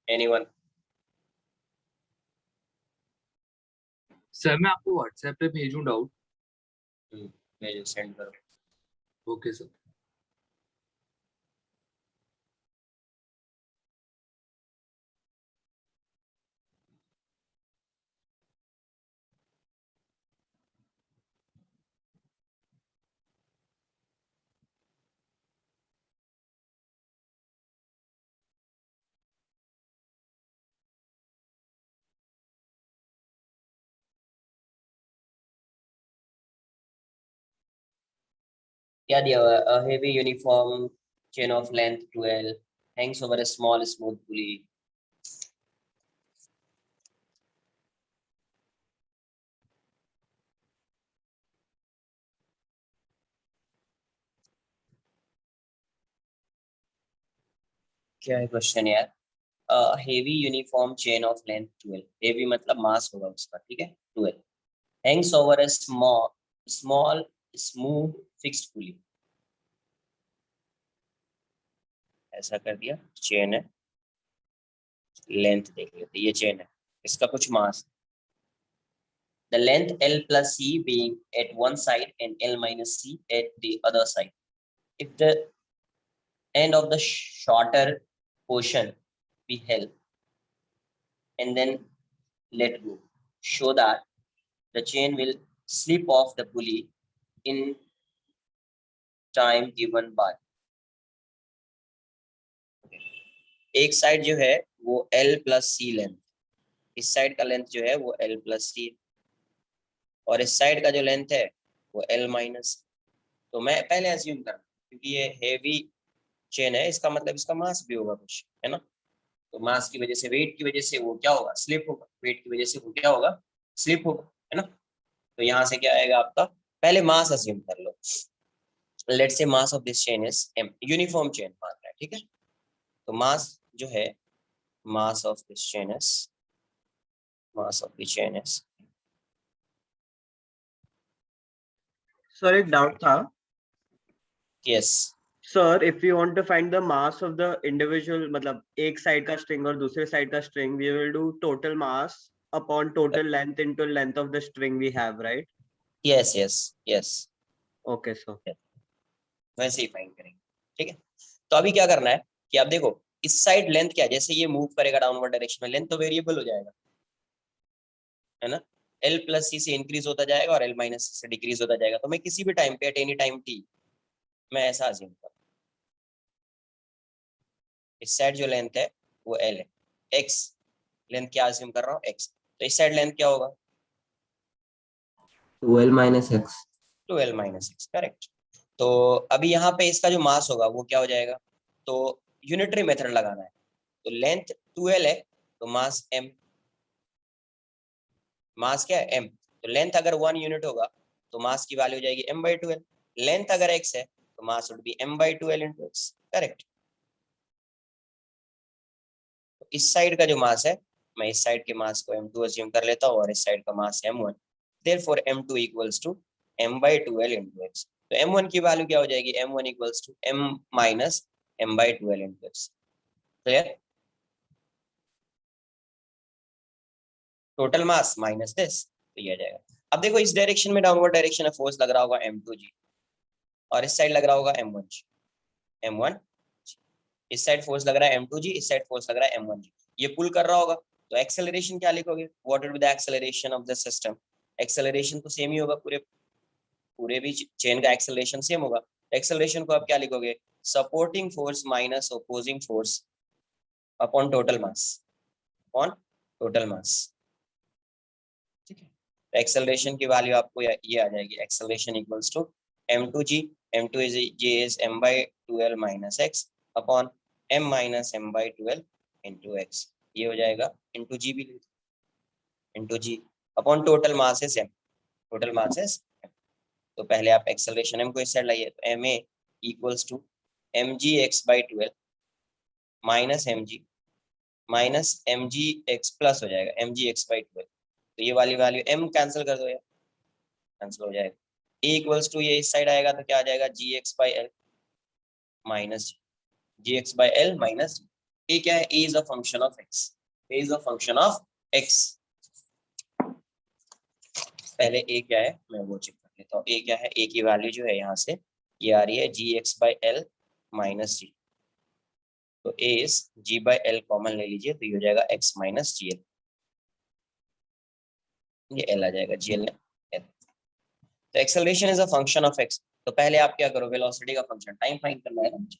S1: एनीवन?
S2: सर मैं आपको व्हाट्सएप पे भेजूं डाउट?
S1: भेजो, सेंड करो।
S2: Okay sir.
S1: क्या दिया हुआ है, a heavy uniform chain of length 12 hangs over a small smooth pulley। क्या है क्वेश्चन यार, heavy uniform chain of length 12, heavy मतलब मास होगा उसका, ठीक है, 12 hangs over a small smooth fixed pulley। ऐसा कर दिया, चेन है, लेंथ देख लेते, ये चेन है, इसका कुछ मास, the length L plus C being at one side and L minus C at the other side, if the end of the shorter portion be held and then let go, show that the chain will slip off the pulley in time given by। एक side जो है वो L plus C length, इस side का length जो है वो L plus C, और इस साइड का जो लेंथ है वो L माइनस। तो मैं पहले अज्यूम कर, क्योंकि ये हेवी चेन है, इसका मतलब इसका मास भी होगा कुछ, है ना। तो मास की वजह से, वेट की वजह से वो क्या होगा, स्लिप होगा। वेट की वजह से वो क्या होगा, स्लिप होगा, है ना। तो यहाँ से क्या आएगा आपका, पहले मास अज्यूम कर लो। Let's say mass of this chain is m, uniform chain मान रहा है, ठीक है। तो मास जो है, mass of this chain is, mass of the chain is,
S3: Sir, एक doubt था.
S1: Yes
S3: Sir, if we want to find the mass of the individual, मतलब एक side का string और दूसरे side का string, we will do total mass upon total length into length of the string we have, right?
S1: Yes yes yes,
S3: Okay, sir.
S1: वैसे ही find करेंगे, ठीक है। तो अभी क्या करना है कि आप देखो, इस साइड लेंथ क्या है, जैसे ये मूव करेगा डाउनवर्ड डायरेक्शन में, लेंथ तो वेरिएबल हो जाएगा, है ना। L प्लस सी से इंक्रीज होता जाएगा और L माइनस से डिक्रीज होता जाएगा। तो मैं किसी भी टाइम पे, एट एनी टाइम t, मैं ऐसा अज्यूम कर, इस साइड जो लेंथ है वो L है, x लेंथ क्या अज्यूम कर रहा हूँ, x। तो इस साइड लेंथ क्या होगा,
S5: 12 minus x.
S1: 12 minus x, correct. तो अभी यहाँ पे इसका जो मास होगा वो क्या हो जाएगा, तो यूनिटरी मेथड लगाना है। तो लेंथ 12 है, तो मास m, मास क्या है m। तो लेंथ अगर 1 यूनिट होगा तो मास की वैल्यू हो जाएगी m/12। लेंथ अगर x है तो mass would be m/12 into x, correct. तो इस साइड का जो मास है, मैं इस साइड के मास को m2 अज्यूम कर लेता हूँ और इस साइड का mass m1। Therefore m2 equals to m/12 into x। तो m1 की वैल्यू क्या हो जाएगी, m1 equals to m minus m/12 into x। Clear, total mass minus this, तो ये आ जाएगा। अब देखो इस डायरेक्शन में डाउनवर्ड डायरेक्शन है, फोर्स लग रहा होगा m2g और इस साइड लग रहा होगा m1, इस साइड फोर्स लग रहा है m2g, इस साइड फोर्स लग रहा है m1g। ये पुल कर रहा होगा, तो एक्सेलरेशन क्या लिखोगे, what will be the acceleration of the system. Acceleration तो सेम ही होगा, पूरे भी चेन का एक्सेलरेशन सेम होगा। एक्सेलरेशन को आप क्या लिखोगे, supporting force minus opposing force upon total mass, upon total mass, ठीक है। तो एक्सेलरेशन की वैल्यू आपको ये आ जाएगी, acceleration equals to m2g, m2 is m/12 minus x upon m minus m/12 into x। ये हो जाएगा into g भी, into g upon total mass is m, total mass is m। तो पहले आप एक्सेलरेशन m को इस साइड लाइए, तो ma equals to mgx/12 minus mgx plus हो जाएगा mgx/12। तो ये वाली वैल्यू m कैंसिल कर दो यार, कैंसिल हो जाएगा। a इक्वल्स टू ये इस साइड आएगा तो क्या आ जाएगा, gx/l minus gx/l minus a क्या है, a is a function of x, a is a function of x। पहले a क्या है मैं वो चेक कर लेता हूँ, a क्या है, a की वैल्यू जो है यहाँ से ये आ रही है gx/l माइनस g। तो a इज g/l कॉमन ले लीजिए, तो ये हो जाएगा x माइनस gl, ये l आ जाएगा, gl l। तो acceleration is a function of x। तो पहले आप क्या करो, वेलोसिटी का फंक्शन, टाइम फाइंड करना है ना मुझे,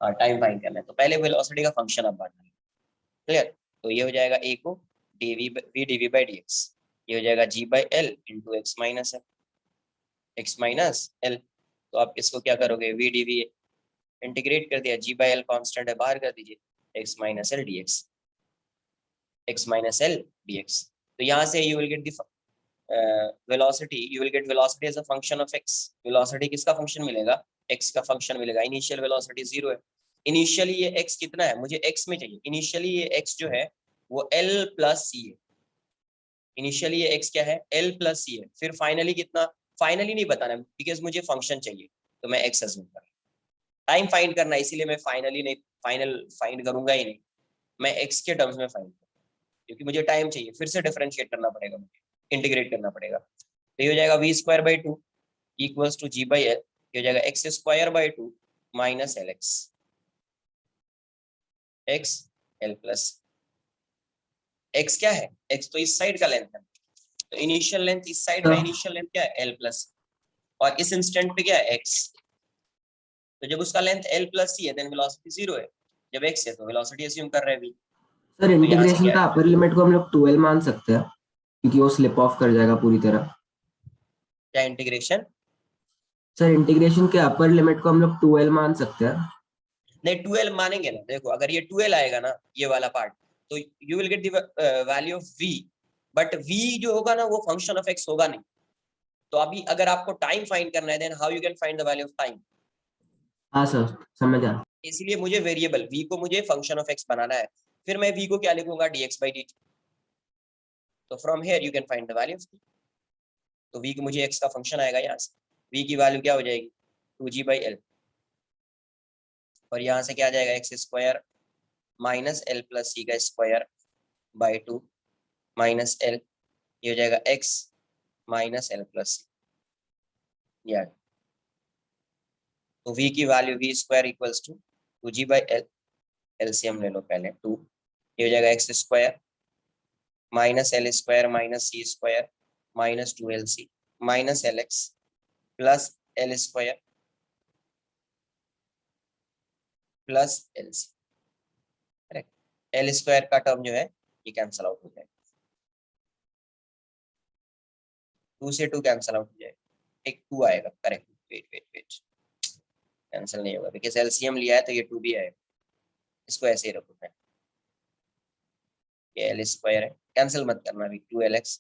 S1: हाँ टाइम फाइंड करना है, तो पहले वेलोसिटी का फंक्शन आप बांटना है, क्लियर। तो ये हो जाएगा a को v/dx, ये हो जाएगा g/l into x minus l। तो आप इसको क्या करोगे, v/dv इंटीग्रेट कर दिया, g/l कांस्टेंट है बाहर कर दीजिए, x minus l dx, x minus l dx। तो यहाँ से you will get the velocity, you will get velocity as a function of x। velocity किसका फंक्शन मिलेगा, x का फंक्शन मिलेगा। इनिशियल वेलोसिटी 0 है, इनिशियली ये x कितना है, मुझे x में चाहिए। इनिशियली ये x जो है वो l प्लस c है, इनिशियली ये x क्या है, l प्लस c है। फिर फाइनली कितना, फाइनली नहीं बताना बिकॉज मुझे फंक्शन चाहिए, तो मैं x अज्यूम कर, टाइम फाइंड करना है, इसीलिए मैं फाइनली नहीं, फाइनल फाइंड करूंगा ही नहीं, मैं x के टर्म्स में फाइंड करूंगा, क्योंकि मुझे टाइम चाहिए, फिर से डिफरेंशिएट करना पड़ेगा मुझे, इंटीग्रेट करना पड़ेगा। तो ये हो जाएगा v² इक्वल्स टू g/l, ये हो जाएगा x² minus x l plus x क्या है, x तो इस साइड का लेंथ है, तो इनिशियल लेंथ इस साइड का इनिशियल लेंथ क्या है l प्लस, और इस इंस्टेंट पे क्या है x। तो जब उसका लेंथ l प्लस c है देन वेलोसिटी 0 है, जब x है तो वेलोसिटी अज्यूम कर रहे हैं भी।
S5: सर
S1: यहाँ से
S5: इंटीग्रेशन
S1: क्या
S5: का
S1: है?
S5: अपर लिमिट को हम लोग 12 मान सकते हैं, क्योंकि वो स्लिप ऑफ कर जाएगा पूरी तरह।
S1: क्या इंटीग्रेशन?
S5: सर इंटीग्रेशन के अपर लिमिट को हम लोग 2l मान सकते हैं।
S1: नहीं 12 मानेंगे ना, देखो अगर ये 12 आएगा ना ये वाला पार्ट, तो you will get the value of v, but v जो होगा ना वो फंक्शन ऑफ x होगा नहीं। तो अभी अगर आपको टाइम फाइंड करना है, then how you can find the value of time?
S5: हाँ सर समझ आया।
S1: इसलिए मुझे वेरिएबल v को मुझे फंक्शन ऑफ x बनाना है, फिर मैं v को क्या लिखूंगा, dx/dt। तो from here you can find the value of t। तो v की मुझे x का फंक्शन आएगा, यहाँ से v की वैल्यू क्या हो जाएगी 2g/l, और यहाँ से क्या आ जाएगा x² minus l plus c का स्क्वायर बाई 2 माइनस l, ये हो जाएगा x minus l plus c। या तो v की value v² equals to 2g/l, LCM ले लो पहले 2, ये हो जाएगा x² minus l² minus c² minus 2lc minus lx plus l² plus lc। Correct, l² का टर्म जो है ये कैंसल आउट हो जाएगा, 2 से 2 कैंसल आउट हो जाएगा, एक 2 आएगा। करेक्ट, वेट कैंसिल नहीं होगा बिकॉज एलसीएम लिया है तो ये 2 भी आएगा। इसको ऐसे ही रखो, मैं ये l² है, कैंसिल मत करना अभी, 2lx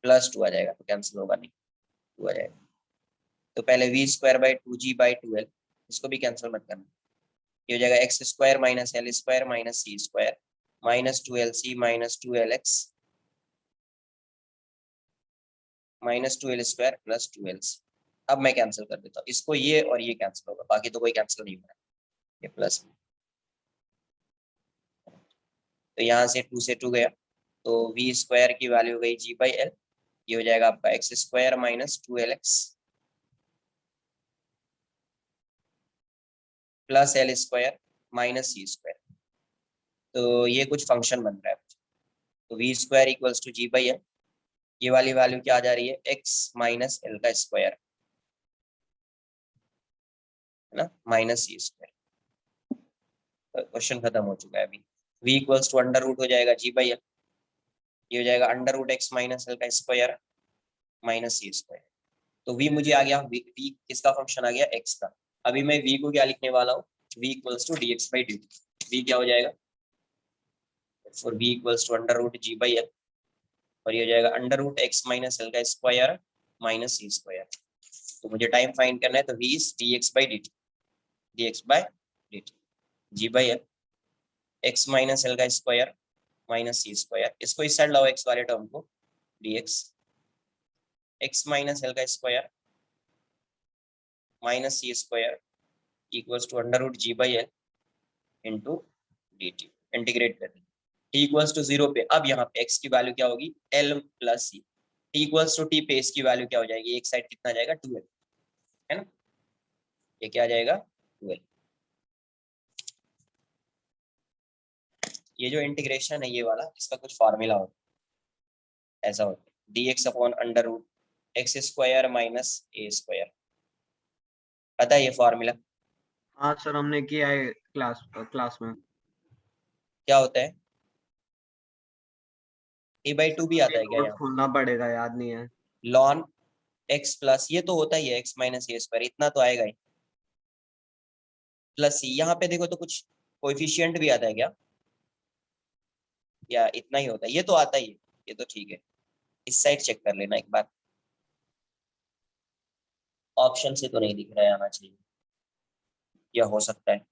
S1: प्लस 2 आ जाएगा तो कैंसिल होगा नहीं, 2 आ जाएगा। तो पहले v²/2g/2l, इसको भी कैंसिल मत करना, ये हो जाएगा x² minus l² minus c² minus 2lc minus 2lx minus 2l² plus 2lc। अब मैं कैंसिल कर देता हूँ इसको, ये और ये कैंसिल होगा, बाकी तो कोई कैंसिल नहीं होगा, ये प्लस। तो यहाँ से 2 से 2 गया, तो v² की वैल्यू हो गई g/l, ये हो जाएगा आपका x² minus 2lx plus l² minus c²। तो ये कुछ फंक्शन बन रहा है, तो v² इक्वल्स टू g/l, ये वाली वैल्यू क्या आ जा रही है x माइनस l का स्क्वायर, है ना, माइनस c²। क्वेश्चन खत्म हो चुका है अभी। v equals to under root हो जाएगा g/l, ये हो जाएगा under root x minus l का स्क्वायर माइनस c²। तो v मुझे आ गया, v किसका फंक्शन आ गया, x का। अभी मैं v को क्या लिखने वाला हूँ, v equals to dx/dt। v क्या हो जाएगा, for v equals to under root g/l, और ये हो जाएगा under root x minus l का स्क्वायर माइनस c²। तो मुझे टाइम फाइंड करना है, तो v is dx/dt, dx/dt g/l x minus l का स्क्वायर माइनस c²। इसको इस साइड लाओ x वाले टर्म को, dx x माइनस l का square minus c² equals to under root g/l into dt। Integrate कर t इक्वल्स टू 0 पे, अब यहाँ पे x की वैल्यू क्या होगी l plus c, t equals to t पे इसकी वैल्यू क्या हो जाएगी, एक साइड कितना जाएगा 2l, है ना, ये क्या आ जाएगा 2l। ये जो इंटीग्रेशन है ये वाला, इसका कुछ फार्मूला होता है, ऐसा होता है dx upon under root x² minus a²। पता है ये फार्मूला
S3: हाँ सर हमने किया है क्लास में।
S1: क्या होता है, a/2 भी आता है क्या
S3: नोट्स
S1: यहाँ,
S3: खोलना पड़ेगा, याद नहीं है।
S1: ln x प्लस, ये तो होता ही है x माइनस a², इतना तो आएगा ही, प्लस c। यहाँ पे देखो तो कुछ कोएफिशिएंट भी आता है क्या, या इतना ही होता है, ये तो आता ही है, ये तो ठीक है। इस साइड चेक कर लेना एक बार, ऑप्शन से तो नहीं दिख रहा है, आना चाहिए, या हो सकता है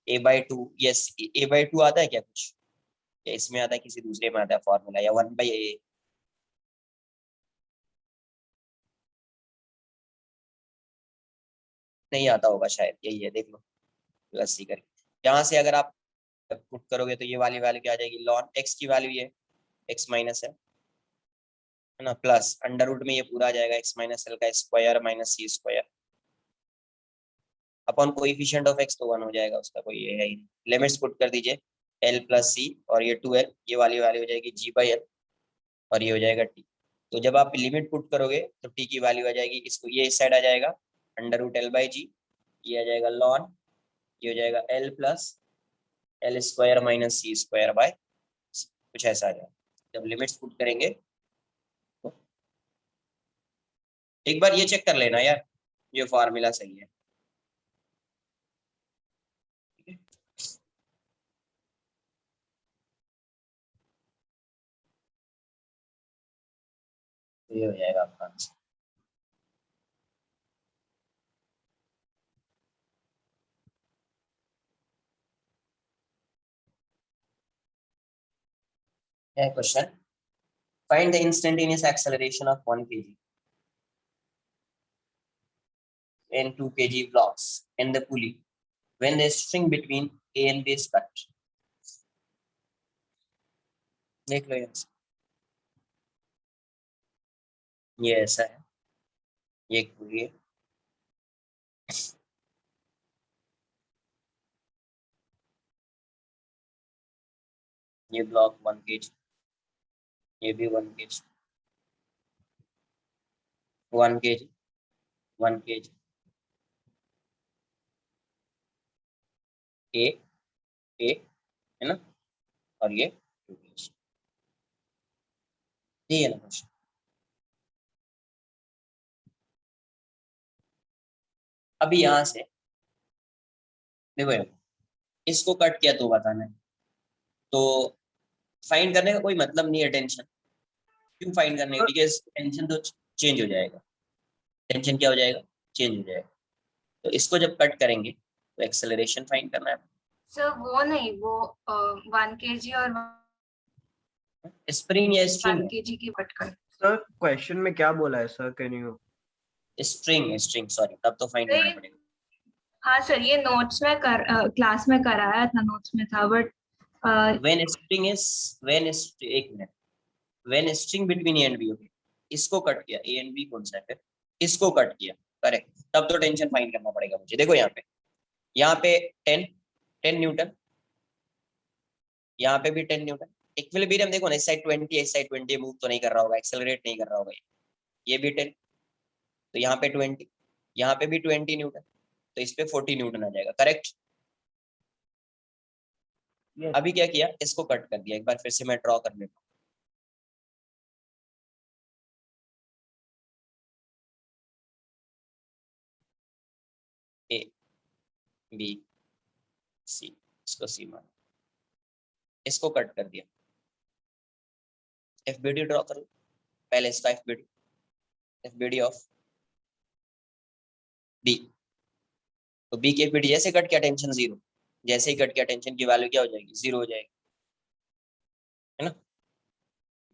S1: a/2, यस a/2 आता है क्या कुछ, या इसमें आता है किसी दूसरे में आता है फॉर्मूला, या 1/a, नहीं आता होगा शायद, यही है देख लो, प्लस सी करके। यहाँ से अगर आप पुट करोगे तो ये वाली वैल्यू क्या आ जाएगी, ln x की वैल्यू ये x माइनस है ना, प्लस अंडर रूट में ये पूरा आ जाएगा x माइनस l का square minus c² upon coefficient of x, तो 1 हो जाएगा, उसका कोई ये है ही नहीं। लिमिट्स पुट कर दीजिए l प्लस c, और ये 2l, ये वाली वैल्यू हो जाएगी g/l, और ये हो जाएगा t। तो जब आप लिमिट पुट करोगे तो t की वैल्यू आ जाएगी, इसको ये इस साइड आ जाएगा अंडर रूट l/g, ये आ जाएगा ln, ये हो जाएगा l plus l² minus c² bye, कुछ ऐसा आ जाएगा। जब लिमिट्स पुट करेंगे तो एक बार ये चेक कर लेना यार, ये फार्मूला सही है। ठीक है, तो ये हो जाएगा आपका आंसर। क्या है question? Find the instantaneous acceleration of 1 kg and 2 kg blocks in the pulley when the string between A and B is cut. देख लो यहाँ से, ये ऐसा है, ये एक पुली है, ये ब्लॉक 1 kg, ये भी 1 kg, 1 kg, 1 kg, ए ए है ना, और ये 2 kg। ये है ना क्वेश्चन। अभी यहाँ से देखो यार, इसको कट किया तो बताना है, तो फाइंड करने का कोई मतलब नहीं है टेंशन। क्यों फाइंड करने का? बिकॉज टेंशन तो चेंज हो जाएगा, टेंशन क्या हो जाएगा? चेंज हो जाएगा। तो इसको जब कट करेंगे तो एक्सेलरेशन फाइंड करना है।
S6: सर वो नहीं, वो 1 kg और
S1: स्प्रिंग या
S6: 1
S1: स्ट्रिंग?
S6: kg की कट कर।
S3: सर क्वेश्चन में क्या बोला है sir, can you?
S1: String, string, sorry, तब तो फाइंड करना पड़ेगा।
S6: हाँ सर, ये नोट्स में क्लास में कराया था, नोट्स में था, बट
S1: व्हेन स्ट्रिंग इज एक minute, when string between A and B, okay, इसको कट किया, ए एंड बी कौन सा है फिर, इसको कट किया, करेक्ट, तब तो टेंशन फाइंड करना पड़ेगा मुझे। देखो यहाँ पे 10 न्यूटन, यहाँ पे भी 10 न्यूटन। इक्विलिब्रियम देखो ना, इस साइड 20, इस साइड 20, मूव तो नहीं कर रहा होगा, एक्सेलरेट नहीं कर रहा होगा, ये भी 10, तो यहाँ पे 20, यहाँ पे भी 20 न्यूटन, तो इस पे 40 न्यूटन आ जाएगा, करेक्ट। अभी क्या किया, इसको कट कर दिया। एक बार फिर से मैं ड्रॉ कर लेता हूँ। ए बी सी, इसको सी मान, इसको कट कर दिया। एफबीडी ड्रॉ करो पहले, इसका एफबीडी, एफबीडी ऑफ बी। तो बी की एफबीडी जैसे कट किया, टेंशन 0, जैसे ही कट किया टेंशन की वैल्यू क्या हो जाएगी? 0 हो जाएगी, है ना।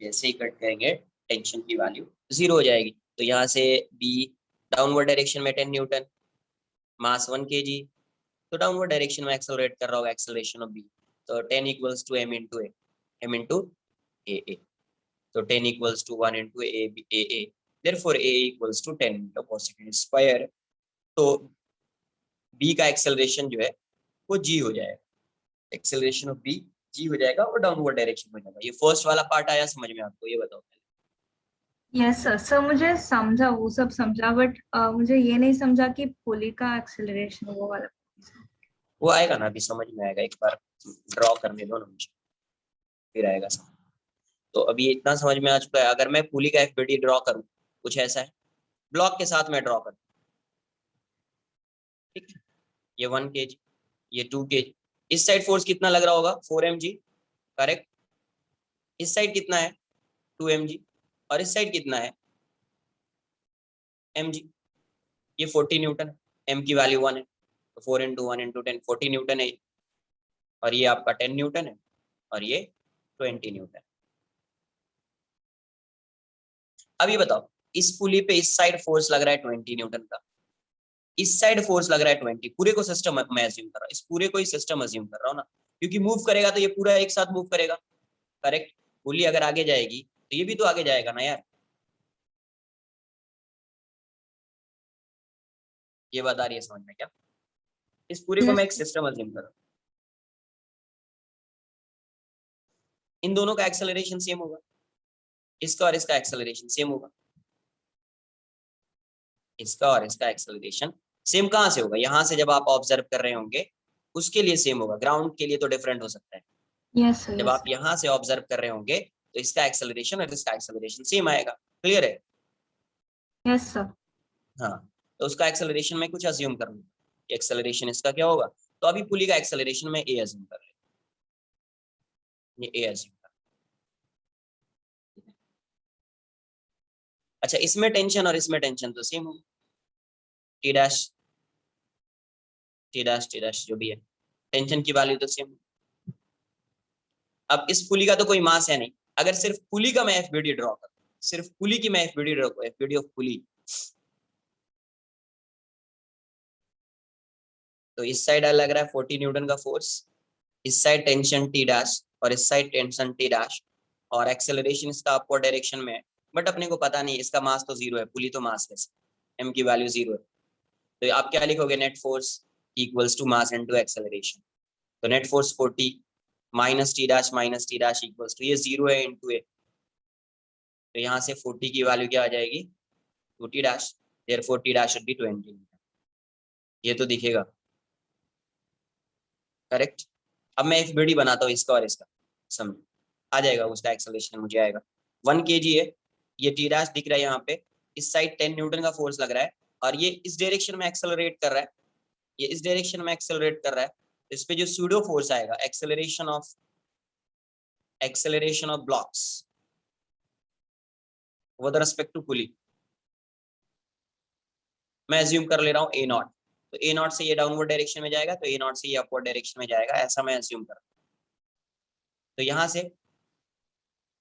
S1: जैसे ही कट करेंगे टेंशन की वैल्यू 0 हो जाएगी। तो यहाँ से बी डाउनवर्ड डायरेक्शन में 10 न्यूटन, मास 1 kg, तो डाउनवर्ड डायरेक्शन में एक्सेलरेट कर रहा होगा, एक्सेलरेशन ऑफ बी, तो 10 equals to m into A, m into A A, तो 10 equals to 1 into A A, therefore a equals to 10 into cos second square. तो b का acceleration जो है वो g हो जाएगा, एक्सेलरेशन ऑफ b g हो जाएगा और डाउनवर्ड डायरेक्शन में जाएगा। ये फर्स्ट वाला पार्ट आया समझ में आपको? ये बताओ।
S6: यस सर, सर मुझे समझा, वो सब समझा, बट मुझे ये नहीं समझा कि पुली का एक्सेलरेशन वो वाला।
S1: वो आएगा ना, अभी समझ में आएगा, एक बार ड्रॉ करने दो ना मुझे, फिर आएगा समझ। तो अभी इतना समझ में आ चुका है। अगर मैं पुली का एफबीडी ड्रॉ करूं, कुछ ऐसा है, ब्लॉक के साथ मैं ड्रॉ करूं, ठीक है, ये 1 kg, ये 2 kg, इस साइड फोर्स कितना लग रहा होगा? 4 mg, करेक्ट। इस साइड कितना है? 2 mg, और इस साइड कितना है? mg। ये 40 न्यूटन है, m की वैल्यू 1 है, तो 4 इंटू 1 इंटू 10, 40 न्यूटन है, और ये आपका 10 न्यूटन है, और ये 20 न्यूटन। अभी बताओ, इस पुली पे इस साइड फोर्स लग रहा है 20 न्यूटन का, इस साइड फोर्स लग रहा है 20, पूरे को सिस्टम मैं अज्यूम कर रहा हूँ, इस पूरे को ही सिस्टम अज्यूम कर रहा हूँ ना, क्योंकि मूव करेगा तो ये पूरा एक साथ मूव करेगा, करेक्ट। पुली अगर आगे जाएगी तो ये भी तो आगे जाएगा ना यार, ये बात आ रही है समझ में क्या? इस पूरे को मैं एक सिस्टम अज्यूम कर रहा हूँ, इन दोनों का एक्सेलरेशन सेम होगा, इसका और इसका एक्सेलरेशन सेम होगा, इसका और इसका एक्सेलरेशन सेम कहाँ से होगा? यहाँ से जब आप ऑब्जर्व कर रहे होंगे उसके लिए सेम होगा, ग्राउंड के लिए तो डिफरेंट हो सकता है।
S6: यस सर,
S1: जब आप यहाँ से ऑब्जर्व कर रहे होंगे तो इसका एक्सेलरेशन और इसका एक्सेलरेशन सेम आएगा। क्लियर है?
S6: Yes sir.
S1: हाँ, तो उसका एक्सेलरेशन में कुछ अज्यूम कर लूँ, एक्सेलरेशन इसका क्या होगा। तो अभी पुली का एक्सेलरेशन में ए अज्यूम कर ले, ये ए अज्यूम कर। अच्छा, इसमें टेंशन और इसमें टेंशन तो सेम होगा, टी डैश जो भी है, टेंशन की वैल्यू तो सेम। अब इस पुली का तो कोई मास है नहीं, अगर सिर्फ पुली का मैं एफबीडी ड्रॉ करूं, सिर्फ पुली की मैं एफबीडी ड्रॉ करूं, एफबीडी ऑफ पुली, तो इस साइड लग रहा है 40 न्यूटन का फोर्स, इस साइड टेंशन टी डैश और इस साइड टेंशन टी डैश, और एक्सेलरेशन इसका अपवर्ड डायरेक्शन में है, बट अपने को पता नहीं इसका मास तो जीरो है, पुली तो मास है, एम की वैल्यू जीरो है। तो आप क्या लिखोगे, net force equals to mass into acceleration. तो net force 40 minus t dash equals to, ये जीरो है इनटू ए, तो यहाँ से 40 की वैल्यू क्या आ जाएगी, 2 T dash, therefore T dash should be 20, ये तो दिखेगा, करेक्ट। अब मैं एफबीडी बनाता हूँ इसका और इसका, समझ आ जाएगा, उसका एक्सेलरेशन मुझे आएगा 1 kg है, ये टी डैश दिख रहा है यहाँ पे, इस साइड 10 न्यूटन का फोर्स लग रहा है, और ये इस डायरेक्शन में एक्सेलरेट कर रहा है, ये इस डायरेक्शन में एक्सेलरेट कर रहा है, इस पे जो सूडो फोर्स आएगा, acceleration of blocks with respect to pulley, मैं अज्यूम कर ले रहा हूँ ए नॉट, तो ए नॉट से ये डाउनवर्ड डायरेक्शन में जाएगा, तो ए नॉट से ये अपवर्ड डायरेक्शन में जाएगा, ऐसा मैं अज्यूम कर। तो यहाँ से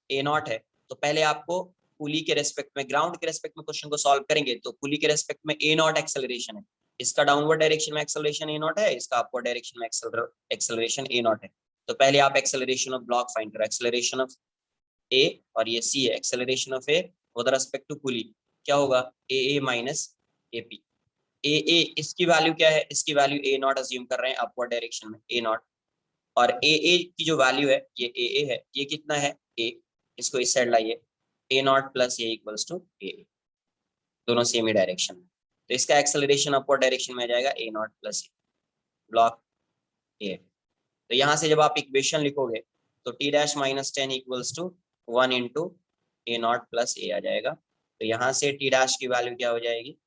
S1: ए नॉट है, तो पहले आपको पुली के रेस्पेक्ट में, ग्राउंड के रेस्पेक्ट में क्वेश्चन को सॉल्व करेंगे, तो पुली के रेस्पेक्ट में ए नॉट एक्सेलरेशन है, इसका डाउनवर्ड डायरेक्शन में एक्सेलरेशन ए नॉट है, इसका अपवर्ड डायरेक्शन में एक्सेलरेशन ए नॉट है। तो पहले आप एक्सेलरेशन ऑफ ब्लॉक फाइंड करो, एक्सेलरेशन ऑफ ए और ये सी है, acceleration of A with respect to pulley क्या होगा, ए माइनस ए पी। ए इसकी वैल्यू क्या है, इसकी वैल्यू ए नॉट अज्यूम कर रहे हैं अपवर्ड डायरेक्शन में, ए नॉट, और ए की जो वैल्यू है ये ए है, ये कितना है ए, इसको इस साइड लाइए, a not plus a equals to a, दोनों सेम ही डायरेक्शन में, तो इसका एक्सेलरेशन अपवर्ड डायरेक्शन में आ जाएगा a not plus a, block a. तो यहाँ से जब आप इक्वेशन लिखोगे तो t dash minus 10 equals to 1 into a not plus a आ जाएगा, तो यहाँ से टी डैश की वैल्यू क्या हो जाएगी,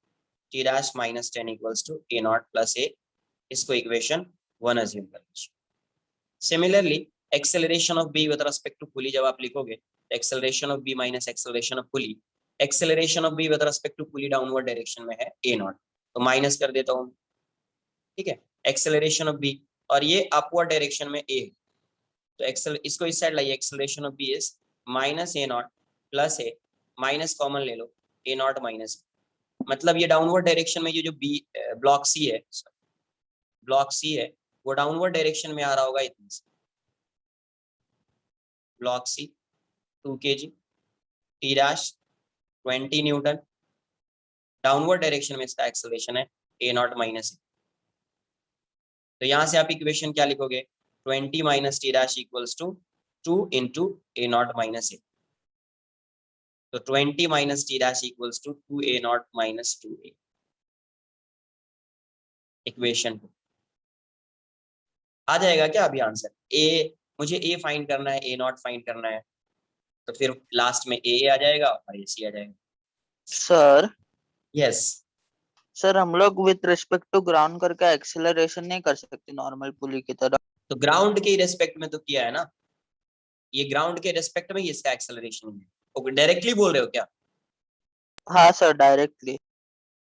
S1: t dash minus 10 equals to a not plus a, इसको इक्वेशन 1 अज्यूम कर लीजिए। Similarly acceleration of b with respect to pulley जब आप लिखोगे, acceleration of b minus acceleration of pulley, acceleration of b with respect to pulley downward direction में है ए naught, तो minus कर देता हूँ, ठीक है, एक्सेलरेशन ऑफ बी, और ये अपवर्ड डायरेक्शन में ए, तो इसको इस साइड लाइए, acceleration of B is minus A not plus A, minus common ले लो, ए नॉट माइनस, मतलब ये डाउनवर्ड डायरेक्शन में ये जो बी ब्लॉक सी है, वो डाउनवर्ड डायरेक्शन में आ रहा होगा इतने से, block C 2 kg, T dash 20 newton, downward direction में इसका एक्सेलरेशन है ए नॉट माइनस ए, तो यहाँ से आप इक्वेशन क्या लिखोगे, 20 minus t dash equals to 2 into a not minus a, तो 20 minus t dash equals to 2 a not minus 2a, equation 2 आ जाएगा क्या अभी आंसर, ए, मुझे ए फाइंड करना है, ए नॉट फाइंड करना है, तो फिर लास्ट में ए आ जाएगा और ए सी आ जाएगा।
S7: सर
S1: यस
S7: सर हम लोग विथ रिस्पेक्ट टू ग्राउंड करके एक्सेलरेशन नहीं कर सकते नॉर्मल पुली की तरह?
S1: तो ग्राउंड के रेस्पेक्ट में तो किया है ना, ये ग्राउंड के रेस्पेक्ट में ही इसका एक्सेलरेशन है, ओके डायरेक्टली बोल रहे हो क्या,
S7: हाँ सर डायरेक्टली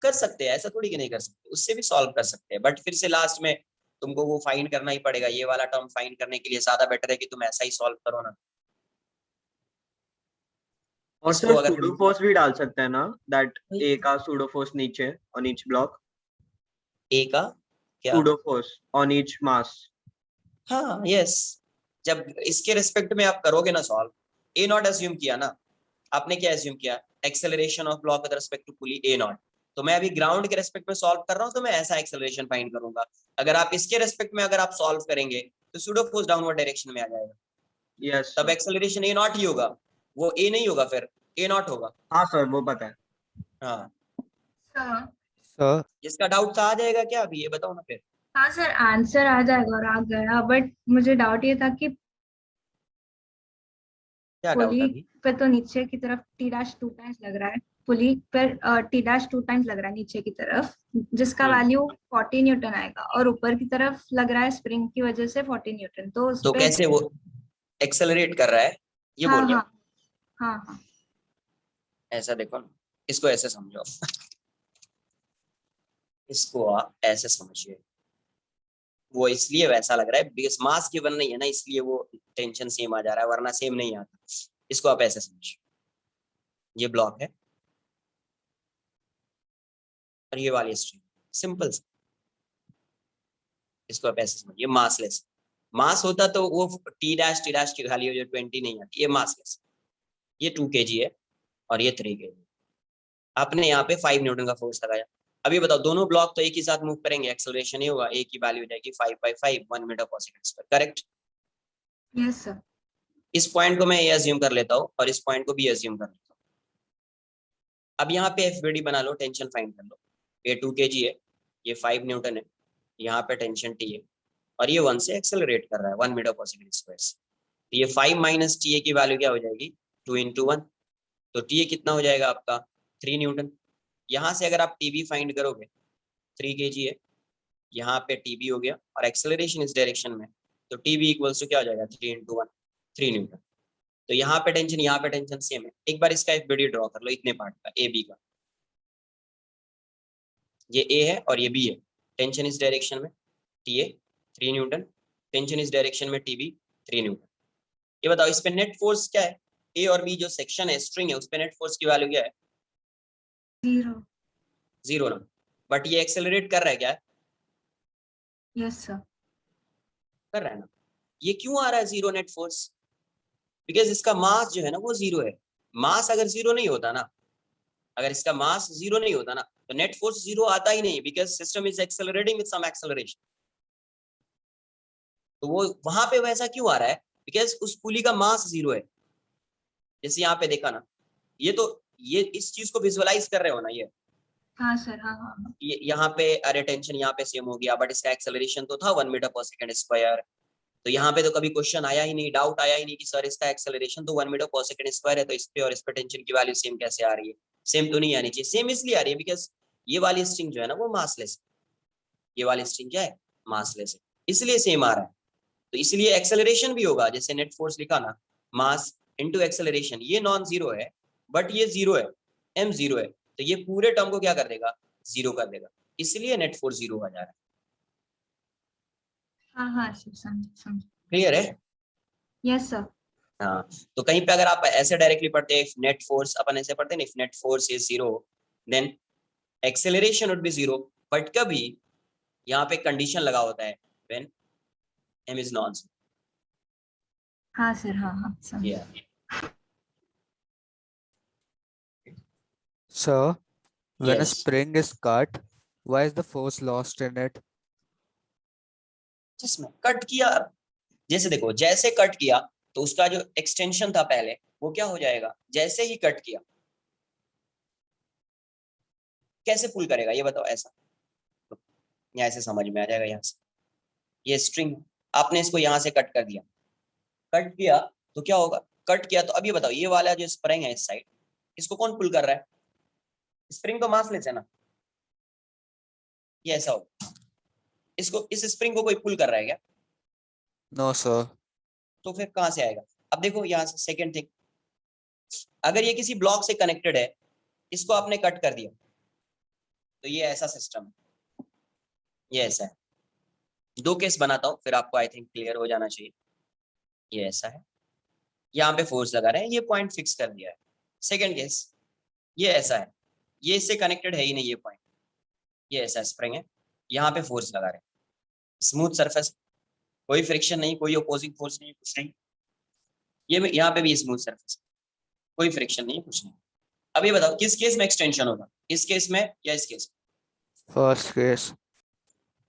S1: कर सकते हैं, ऐसा थोड़ी कि नहीं कर सकते, उससे भी सॉल्व कर सकते हैं, बट फिर से लास्ट में तुमको वो फाइंड करना ही पड़ेगा, ये वाला टर्म फाइंड करने के लिए ज्यादा बेटर है कि तुम ऐसा ही सॉल्व करो ना।
S3: और
S1: इसको
S3: सर
S1: अगर
S3: सूडो फोर्स भी डाल सकते हैं ना, दैट ए का सूडो फोर्स नीचे ऑन ईच ब्लॉक,
S1: ए का क्या,
S3: सूडो फोर्स ऑन ईच मास,
S1: हाँ यस, जब इसके रिस्पेक्ट में आप करोगे ना सॉल्व, ए नॉट अज्यूम किया ना आपने, क्या अज्यूम किया, acceleration of block with respect to pulley A naught, तो मैं अभी ग्राउंड के रेस्पेक्ट में सॉल्व कर रहा हूँ, तो मैं ऐसा एक्सेलरेशन फाइंड करूंगा, अगर आप इसके रेस्पेक्ट में अगर आप सॉल्व करेंगे तो सूडो फोर्स डाउनवर्ड डायरेक्शन में आ जाएगा,
S3: यस
S1: तब एक्सेलरेशन ए नॉट ही होगा, वो ए नहीं होगा, फिर ए नॉट होगा।
S3: हाँ सर वो पता है।
S1: हाँ
S6: सर
S4: सर
S1: जिसका डाउट था आ जाएगा क्या अभी, ये बताओ ना फिर।
S6: हाँ सर आंसर आ जाएगा और आ गया, बट मुझे डाउट ये था कि
S1: क्या डाउट
S6: पुली
S1: अभी?
S6: पे तो नीचे की तरफ टी डैश 2 टाइम्स लग रहा है, पुली पर टी डैश 2 टाइम्स लग रहा है नीचे की तरफ, जिसका
S1: हम्म।
S6: वैल्यू 40 न्यूटन आएगा, और ऊपर की तरफ लग रहा है स्प्रिंग की वजह से 40 न्यूटन, तो उस
S1: तो
S6: पे
S1: कैसे वो एक्सेलरेट कर रहा है ये
S6: हाँ
S1: बोल रहे
S6: हाँ
S1: हो?
S6: हाँ हाँ
S1: ऐसा देखो ना, इसको ऐसे समझो, इसको आप ऐसे समझिए। वो इसलिए वैसा लग रहा है बिकॉज मास गिवन नहीं है ना, इसलिए वो टेंशन सेम आ जा रहा है, वरना सेम नहीं आता। इसको आप ऐसे समझिए, ये ब्लॉक है और ये वाली स्ट्रिंग, सिंपल। इसको आप ऐसे समझिए, मासलेस। मास होता तो वो टी डैश की खाली हो जो 20 नहीं आती, ये मासलेस। ये 2 kg है और ये 3 kg। आपने यहाँ पे 5 न्यूटन का फोर्स लगाया। अभी बताओ, दोनों ब्लॉक तो एक ही साथ मूव करेंगे, एक्सेलरेशन ही होगा, एक ही वैल्यू हो जाएगी 5/5 1 मीटर पर second square, correct?
S6: Yes sir.
S1: इस पॉइंट को मैं ये अज्यूम कर लेता हूँ और इस पॉइंट को भी अज्यूम कर लेता हूँ। अब यहाँ पे एफबीडी बना लो, टेंशन फाइंड कर लो। ये 2 kg है, ये 5 न्यूटन है, यहाँ पे टेंशन टी है, और ये 1 से एक्सेलरेट कर रहा है 1 मीटर पर सेकंड स्क्वायर से। तो ये 5 माइनस टी की वैल्यू क्या हो जाएगी? 2 × 1। तो टी कितना हो जाएगा आपका? 3 न्यूटन। यहाँ से अगर आप टीबी फाइंड करोगे, 3 kg है, यहाँ पे टीबी हो गया, और एक्सेलरेशन इस डायरेक्शन में, तो टीबी इक्वल्स टू क्या हो जाएगा? 3 × 1, 3 न्यूटन। तो यहाँ पे टेंशन सेम है। एक बार इसका एफबीडी ड्रॉ कर लो, इतने पार्ट का, ए बी का। ये ए है और ये बी है। टेंशन इस डायरेक्शन में टी ए 3 न्यूटन, टेंशन इस डायरेक्शन में टीबी 3 न्यूटन। ये बताओ इस पे नेट फोर्स क्या है? ए और बी जो सेक्शन है, स्ट्रिंग है, उस पे नेट फोर्स की वैल्यू क्या है?
S6: 0।
S1: 0 ना। बट ये एक्सेलरेट कर रहा है क्या?
S6: Yes sir.
S1: कर रहा है ना। ये क्यों आ रहा है 0 नेट फोर्स? बिकॉज इसका मास जो है ना वो 0 है। मास अगर 0 नहीं होता ना, अगर इसका मास 0 नहीं होता ना, तो नेट फोर्स 0 आता ही नहीं, because system is accelerating with some acceleration. तो वो वहां पे वैसा क्यों आ रहा है? बिकॉज उस पुली का मास 0 है। जैसे यहाँ पे देखा ना, ये तो ये इस चीज को विजुअलाइज कर रहे हो ना, ये
S6: हाँ सर। हाँ हाँ हाँ।
S1: यहाँ पे अरे टेंशन यहाँ पे सेम हो गया, बट इसका एक्सेलरेशन तो था 1 मीटर पर सेकंड स्क्वायर। तो यहाँ पे तो कभी क्वेश्चन आया ही नहीं, डाउट आया ही नहीं कि सर इसका एक्सेलरेशन तो 1 मीटर पर सेकंड स्क्वायर है, तो इस पे और इस पे टेंशन की वैल्यू सेम कैसे आ रही है? सेम तो नहीं आनी चाहिए। सेम इसलिए आ रही है बिकॉज ये वाली स्ट्रिंग जो है ना वो मासलेस है। ये वाली स्ट्रिंग क्या है? मासलेस है, इसलिए सेम आ रहा है। तो इसलिए एक्सेलरेशन भी होगा, जैसे नेट फोर्स लिखा ना, मास इनटू एक्सेलरेशन, ये नॉन जीरो है बट ये 0 है, m 0 है, तो ये पूरे टर्म को क्या कर देगा? 0 कर देगा, इसलिए नेट फोर्स 0 आ जा रहा है।
S6: हाँ हाँ सर, समझ।
S1: क्लियर है?
S6: Yes sir.
S1: हाँ। तो कहीं पे अगर आप ऐसे डायरेक्टली पढ़ते हैं, इफ नेट फोर्स, अपन ऐसे पढ़ते हैं, if net force is 0 then acceleration would be 0, but कभी यहाँ पे कंडीशन लगा होता है when m is non zero.
S6: हाँ सर। हाँ हाँ समझ।
S4: Sir, when a
S1: Yes.
S4: spring is cut, why is the force lost in it?
S1: जिसमें कट किया, जैसे देखो, जैसे कट किया तो उसका जो एक्सटेंशन था पहले वो क्या हो जाएगा? जैसे ही कट किया कैसे पुल करेगा ये बताओ? ऐसा या ऐसे समझ में आ जाएगा। यहाँ से ये स्ट्रिंग, आपने इसको यहाँ से कट कर दिया, कट किया तो क्या होगा? कट किया तो अब ये बताओ, ये वाला जो स्प्रिंग है इस साइड, इसको कौन पुल कर रहा है? स्प्रिंग तो मासलेस है ना, ये ऐसा होगा। इसको, इस स्प्रिंग को कोई पुल कर रहा है क्या?
S4: No, sir.
S1: तो फिर कहां से आएगा? अब देखो यहाँ से सेकेंड थिंग, अगर ये किसी ब्लॉक से कनेक्टेड है, इसको आपने कट कर दिया, तो ये ऐसा सिस्टम है, ये ऐसा है। दो केस बनाता हूँ फिर आपको आई थिंक क्लियर हो जाना चाहिए। ये ऐसा है, यहाँ पे फोर्स लगा रहे हैं, ये पॉइंट फिक्स कर दिया है। सेकेंड केस, ये ऐसा है, ये इससे कनेक्टेड है ही नहीं ये पॉइंट, ये ऐसा स्प्रिंग है, यहाँ पे फोर्स लगा रहे हैं, स्मूथ सरफेस, कोई फ्रिक्शन नहीं, कोई अपोजिंग फोर्स नहीं, कुछ नहीं। ये यहाँ पे भी स्मूथ सरफेस, कोई फ्रिक्शन नहीं, कुछ नहीं। अब ये बताओ किस केस में एक्सटेंशन होगा, इस केस में या इस केस में?
S4: First case.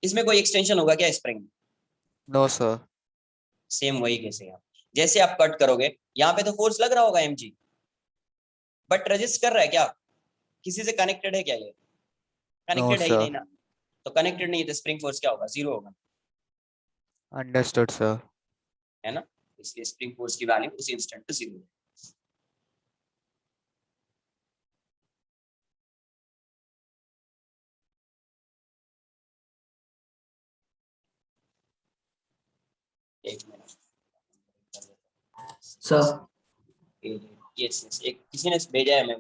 S1: इसमें कोई एक्सटेंशन होगा क्या स्प्रिंग में?
S4: No, sir.
S1: सेम वही केस है यहाँ। जैसे आप कट करोगे यहाँ पे तो फोर्स लग रहा होगा mg, बट रजिस्ट कर रहा है क्या? किसी से कनेक्टेड है क्या? ये
S4: No,
S1: कनेक्टेड है ही
S4: sir.
S1: नहीं ना, तो कनेक्टेड नहीं है तो स्प्रिंग फोर्स क्या होगा? 0 होगा,
S4: Understood, sir.
S1: है ना? इसलिए स्प्रिंग फोर्स की वैल्यू उसी इंस्टेंट पे 0 है। एक मिनट
S5: सर
S1: यस एक किसी ने भेजा है, मैं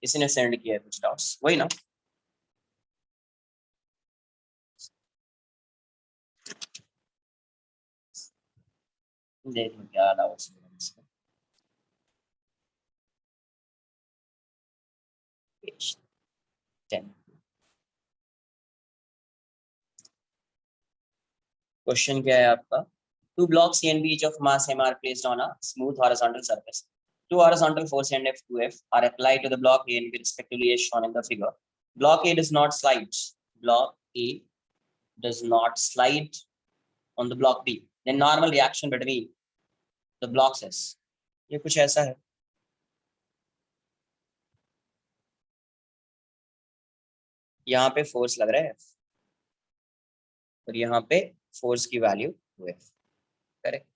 S1: किसी ने सेंड किया है कुछ डाउट्स, वही ना? देखो क्या डाउट्स है इसमें। Page 10 क्वेश्चन क्या है आपका? Two blocks A and B each of mass m are placed on a smooth horizontal surface. Two horizontal force and F2F are applied to the block A and B respectively as shown in the figure. Block A does not slide. Block A does not slide on the block B. Then normal reaction between the blocks is. ये कुछ ऐसा है। यहाँ पे force लग रहा है F और यहाँ पे फोर्स की वैल्यू 2F, करेक्ट?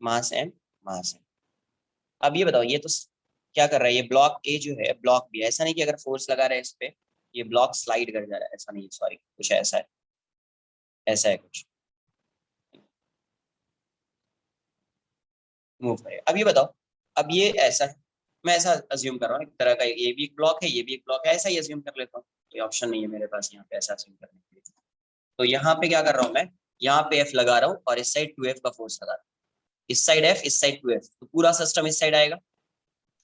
S1: मास M, मास M। अब ये बताओ, ये तो क्या कर रहा है? ये ब्लॉक ए जो है, ब्लॉक बी, ऐसा नहीं कि अगर फोर्स लगा रहा है इस पे ये ब्लॉक स्लाइड कर जा रहा है, ऐसा नहीं, सॉरी, कुछ ऐसा है, ऐसा है कुछ, मूव करे। अब ये बताओ, अब ये ऐसा है, मैं ऐसा अज्यूम कर रहा हूँ एक तरह का, ये भी एक ब्लॉक है, ये भी एक ब्लॉक है, ऐसा ही अज्यूम कर लेता हूँ, कोई ऑप्शन नहीं है मेरे पास यहाँ पे ऐसा अज्यूम करने के लिए। तो यहाँ पे क्या कर रहा हूँ मैं, यहाँ पे F लगा रहा हूँ और इस साइड 2F का फोर्स लगा रहा हूँ, इस साइड F, इस साइड 2F, तो पूरा सिस्टम इस साइड आएगा,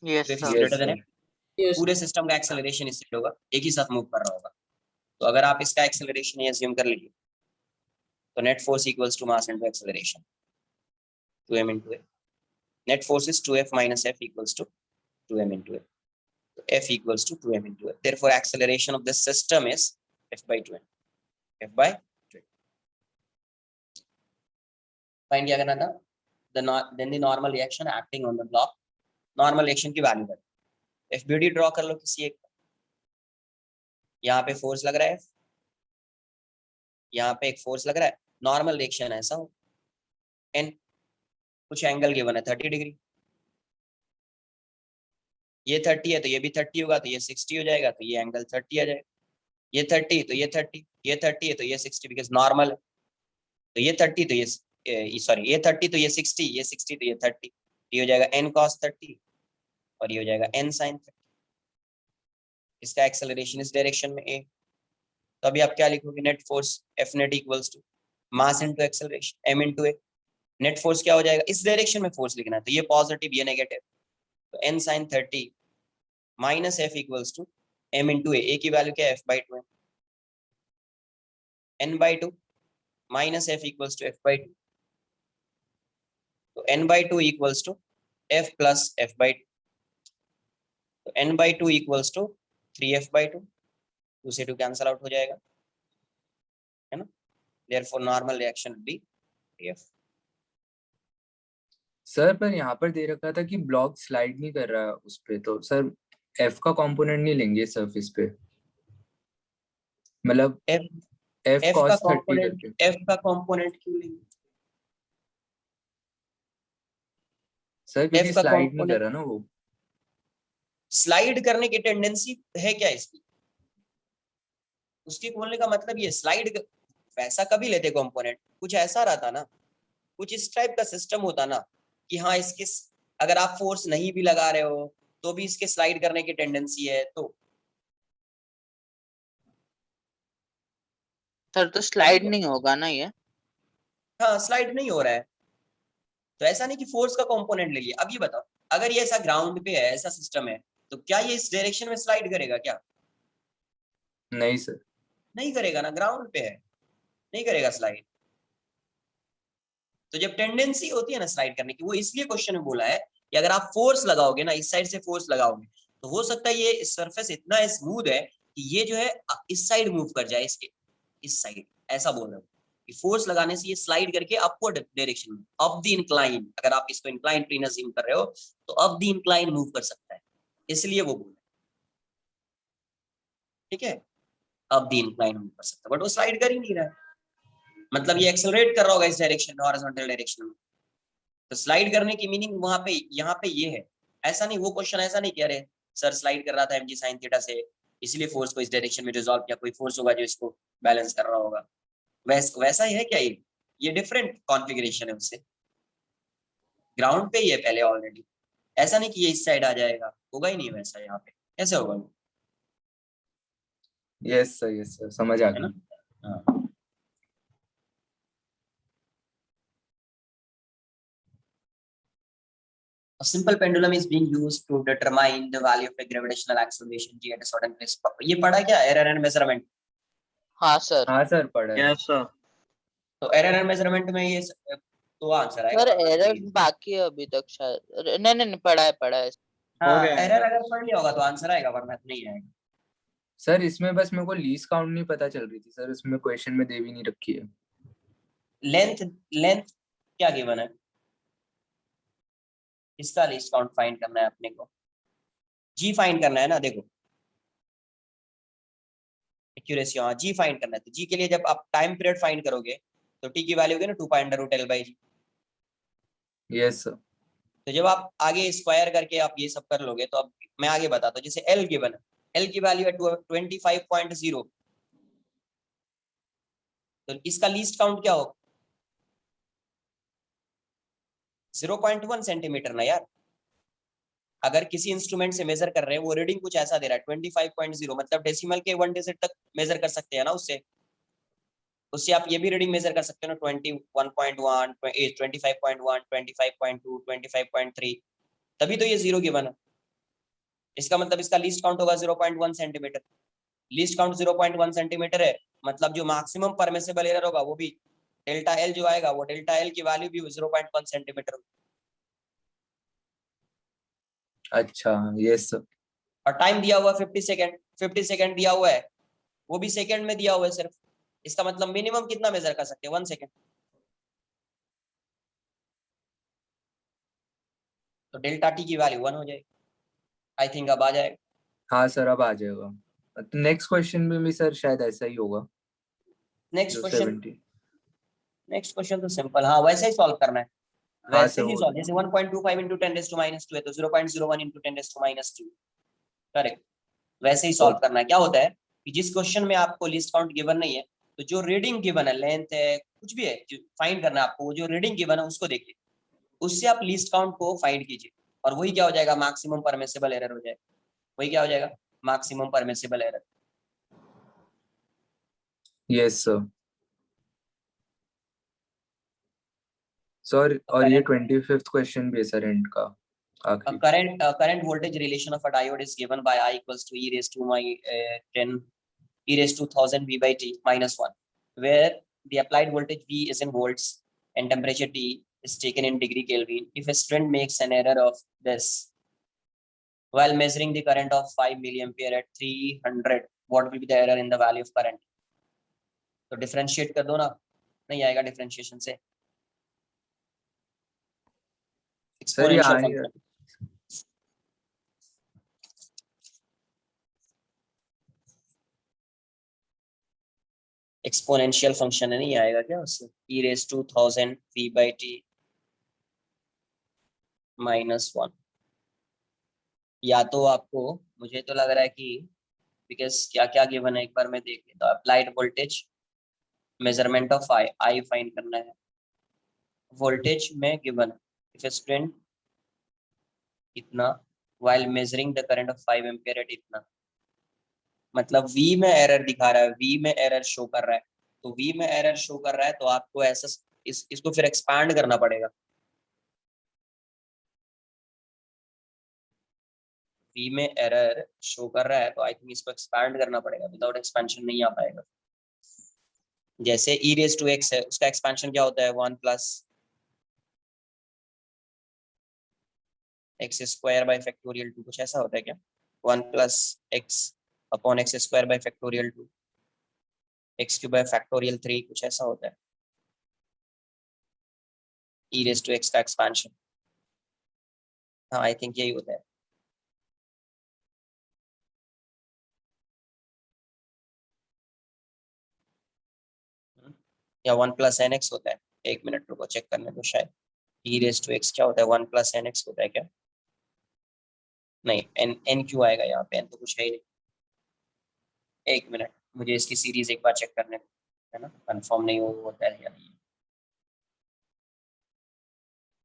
S7: yes
S1: 2F is
S7: sir.
S1: greater than F, पूरे सिस्टम का एक्सेलरेशन इस साइड होगा, एक ही साथ मूव कर रहा होगा। तो अगर आप इसका एक्सेलरेशन ये अज्यूम कर लीजिए, तो net force equals to mass into acceleration, 2m into a. Net force is 2F minus F equals to 2m into a. So F equals to 2m into a. Therefore, acceleration of this system is F by 2m. F by 2m. Find क्या करना था? Then the normal reaction acting on the block. Normal reaction की value है। FBD draw कर लो किसी एक, यहाँ पे फोर्स लग रहा है, यहाँ पे एक फोर्स लग रहा है, नॉर्मल रिएक्शन ऐसा हो, n कुछ एंगल गिवन है 30 डिग्री, ये 30 है तो ये भी 30 होगा, तो ये 60 हो जाएगा, तो ये एंगल 30 आ जाएगा, ये 30 तो ये 30, ये 30 है तो ये 60, बिकॉज नॉर्मल है, तो ये 30 तो ये सॉरी, ये 30 तो ये 60, ये 60 तो ये 30, ये हो जाएगा n cos 30 और ये हो जाएगा n sin 30। इसका एक्सेलरेशन इस डायरेक्शन में a, तो अभी आप क्या लिखोगे? Net force F net equals to mass into acceleration m into a। नेट फोर्स क्या हो जाएगा? इस डायरेक्शन में फोर्स लिखना है, तो ये पॉजिटिव ये नेगेटिव, तो n sin 30 minus F equals to m into a की वैल्यू क्या है? F by 2, n by 2 minus F equals to F by 2, तो n by 2 equals to F plus F by 2, तो n by 2 equals to 3F by 2, 2 से 2 cancel out हो जाएगा, है ना? Therefore normal reaction would be 3F।
S2: Sir पर यहाँ पर दे रखा था कि ब्लॉक स्लाइड नहीं कर रहा उस पे, तो सर F का कंपोनेंट नहीं लेंगे सरफेस पे, मतलब F
S1: F
S2: cos
S1: का
S2: 30
S1: कंपोनेंट,
S2: करके।
S1: F का कंपोनेंट क्यों लेंगे
S2: सर क्योंकि
S1: F का
S2: स्लाइड नहीं कर
S1: कंपोनेंट?
S2: रहा ना वो।
S1: स्लाइड करने की टेंडेंसी है क्या इसकी? उसकी बोलने का मतलब ये स्लाइड वैसा कभी लेते कंपोनेंट, कुछ ऐसा रहता ना, कुछ इस टाइप का सिस्टम होता ना कि हाँ इसके अगर आप फोर्स नहीं भी लगा रहे हो तो भी इसके स्लाइड करने की टेंडेंसी है, तो
S7: सर तो स्लाइड नहीं होगा ना ये?
S1: हाँ स्लाइड नहीं हो रहा है, तो ऐसा नहीं कि फोर्स का कंपोनेंट ले लिया। अब ये बताओ, अगर ये ऐसा ग्राउंड पे है, ऐसा सिस्टम है, तो क्या ये इस डायरेक्शन में स्लाइड करेगा क्या?
S2: नहीं सर,
S1: नहीं करेगा ना, ग्राउंड पे है, नहीं करेगा स्लाइड। तो जब टेंडेंसी होती है ना स्लाइड करने की, वो इसलिए क्वेश्चन में बोला है कि अगर आप फोर्स लगाओगे ना, इस साइड से फोर्स लगाओगे, तो हो सकता है ये सरफेस इतना स्मूथ है कि ये जो है इस साइड मूव कर जाए, इसके इस साइड, ऐसा बोल रहे हो कि फोर्स लगाने से ये स्लाइड करके अपवर्ड डायरेक्शन में, अप द इंक्लाइन, अगर आप इसको इंक्लाइन प्लेन अज्यूम कर रहे हो तो अप द इंक्लाइन मूव कर सकता है, इसलिए वो बोला, ठीक है, अप द इंक्लाइन मूव कर सकता है, बट वो स्लाइड कर ही नहीं रहा है, मतलब ये एक्सेलरेट कर रहा होगा इस डायरेक्शन में, हॉरिजॉन्टल डायरेक्शन में। तो स्लाइड करने की मीनिंग वहां पे, यहाँ पे ये है, ऐसा नहीं, वो क्वेश्चन ऐसा नहीं कह रहे सर स्लाइड कर रहा था mg sin थीटा से, इसलिए फोर्स को इस डायरेक्शन में रिजॉल्व किया, कोई फोर्स होगा जो इसको बैलेंस कर रहा होगा, वैसा ही है क्या ये? ये डिफरेंट कॉन्फ़िगरेशन है उससे, ग्राउंड पे ही है पहले ऑलरेडी। ऐसा नहीं कि ये इस साइड आ जाएगा, होगा ही नहीं वैसा, यहाँ पे कैसे होगा वो,
S2: यस सर समझ आ
S1: है ना।
S2: गई।
S1: हाँ। A simple pendulum is being used to determine the value of a gravitational acceleration g at a certain place. ये पढ़ा क्या, error and measurement?
S7: हाँ सर।
S2: हाँ सर पढ़ा है।
S3: Yes, sir.
S1: तो error and measurement में ये तो आंसर आएगा।
S7: सर
S1: वरना
S7: एरर
S1: नहीं।
S7: बाकी है अभी तक शायद, नहीं नहीं नहीं, पढ़ा है।
S1: हाँ,
S3: गया
S1: एरर
S3: है।
S1: अगर पढ़ लिया होगा तो आंसर आएगा, वरना तो नहीं आएगा।
S2: सर इसमें बस मेरे को लीस्ट काउंट नहीं पता चल रही थी सर, इसमें क्वेश्चन में दे भी नहीं रखी है।
S1: लेंथ क्या गिवन है, इसका लीस्ट काउंट फाइंड करना है अपने को, जी फाइंड करना है ना। देखो एक्यूरेसी, हाँ जी फाइंड करना है, तो जी के लिए जब आप टाइम पीरियड फाइंड करोगे तो टी की वैल्यू होगी ना 2 π√L/g।
S2: Yes sir.
S1: तो जब आप आगे स्क्वायर करके आप ये सब कर लोगे तो अब मैं आगे बताता हूँ। जैसे एल गिवन है, एल की वैल्यू है 25.0, तो इसका लीस्ट काउंट क्या होगा, 0.1 सेंटीमीटर ना यार। अगर किसी इंस्ट्रूमेंट से मेजर कर रहे हैं, वो रीडिंग कुछ ऐसा दे रहा है 25.0, मतलब डेसिमल के 1 डिजिट तक मेजर कर सकते हैं ना उससे। उससे आप ये भी रीडिंग मेजर कर सकते हो ना, 21.1, 25.1, 25.2, 25.3, तभी तो ये 0 गिवन है। इसका मतलब इसका लीस्ट काउंट होगा 0.1 सेंटीमीटर। लीस्ट काउंट 0.1 सेंटीमीटर है, मतलब जो मैक्सिमम परमिसिबल एरर होगा वो भी डेल्टा एल जो आएगा, वो डेल्टा एल की वैल्यू भी 0.1 सेंटीमीटर।
S2: अच्छा यस सर।
S1: और टाइम दिया हुआ 50 सेकेंड, 50 सेकेंड दिया हुआ है, वो भी सेकेंड में दिया हुआ है सिर्फ। इसका मतलब मिनिमम कितना मेजर कर सकते हैं, 1 सेकेंड। तो डेल्टा टी की वैल्यू 1 हो जाएगी। आई थिंक अब आ जाएगा।
S2: हाँ सर अब आ जाएगा। तो नेक्स्ट क्वेश्चन में भी सर शायद ऐसा ही होगा
S1: नेक्स्ट
S2: जो
S1: क्वेश्चन,
S2: 70।
S1: नेक्स्ट क्वेश्चन तो सिंपल, हाँ वैसे ही सॉल्व करना है,
S2: हाँ
S1: वैसे
S2: सर
S1: ही
S2: वो
S1: सॉल्व। जैसे 1.25 into 10⁻² है तो 0.01 into 10⁻², करेक्ट। वैसे ही सॉल्व करना है। क्या होता है कि जिस क्वेश्चन में आपको लिस्ट काउंट गिवन नहीं है, तो जो रीडिंग गिवन है, लेंथ है, कुछ भी है, जो फाइंड करना है आपको, वो जो रीडिंग गिवन है उसको देखिए, उससे आप लिस्ट काउंट को फाइंड कीजिए, और वही क्या हो जाएगा, मैक्सिमम परमिसिबल एरर हो जाएगा। वही क्या हो जाएगा, maximum permissible error.
S2: Yes sir. Sir और ये 25th क्वेश्चन भी है सर एंड का आखिरी।
S1: current voltage relation of a diode is given by I equals to e raised to my 10 e raised to 1000 v by t minus 1, where the applied voltage V is in volts and temperature T is taken in degree Kelvin. If a student makes an error of this while measuring the current of 5 milliampere at 300, what will be the error in the value of current? तो differentiate कर दो ना, नहीं आएगा differentiation से।
S2: Sir ये आ
S1: exponential
S2: नहीं रहा।
S1: फंक्शन, एक्सपोनेंशियल फंक्शन है, नहीं आएगा क्या उससे, e raised to 1000 v by t minus 1। या तो आपको, मुझे तो लग रहा है कि बिकॉज क्या क्या गिवन है एक बार मैं देख लेता हूँ। Applied voltage, measurement of I, I find करना है। वोल्टेज में गिवन है, इफ ए स्टूडेंट इतना while measuring the current of 5 ampere at इतना, मतलब V में एरर दिखा रहा है, V में एरर शो कर रहा है। तो V में एरर शो कर रहा है तो आपको ऐसा इसको फिर एक्सपांड करना पड़ेगा। V में एरर शो कर रहा है तो आई थिंक इसको एक्सपांड करना पड़ेगा, विदाउट एक्सपेंशन नहीं आ पाएगा। जैसे e raised to x है, उसका एक्सपेंशन क्या होता है, 1 plus x square by factorial 2, कुछ ऐसा होता है क्या, 1 plus x upon x square by factorial 2, x cube by factorial 3, कुछ ऐसा होता है e raised to x का एक्सपेंशन। हाँ आई थिंक यही होता है। या 1 प्लस एन एक्स होता है, एक मिनट रुको चेक करने को, शायद e raised to x क्या होता है, 1 प्लस एन एक्स होता है क्या, नहीं एन, एन क्यों आएगा यहाँ पे, एन तो कुछ है ही नहीं। एक मिनट, मुझे इसकी सीरीज एक बार चेक करने को, है ना, कंफर्म नहीं होता है या नहीं।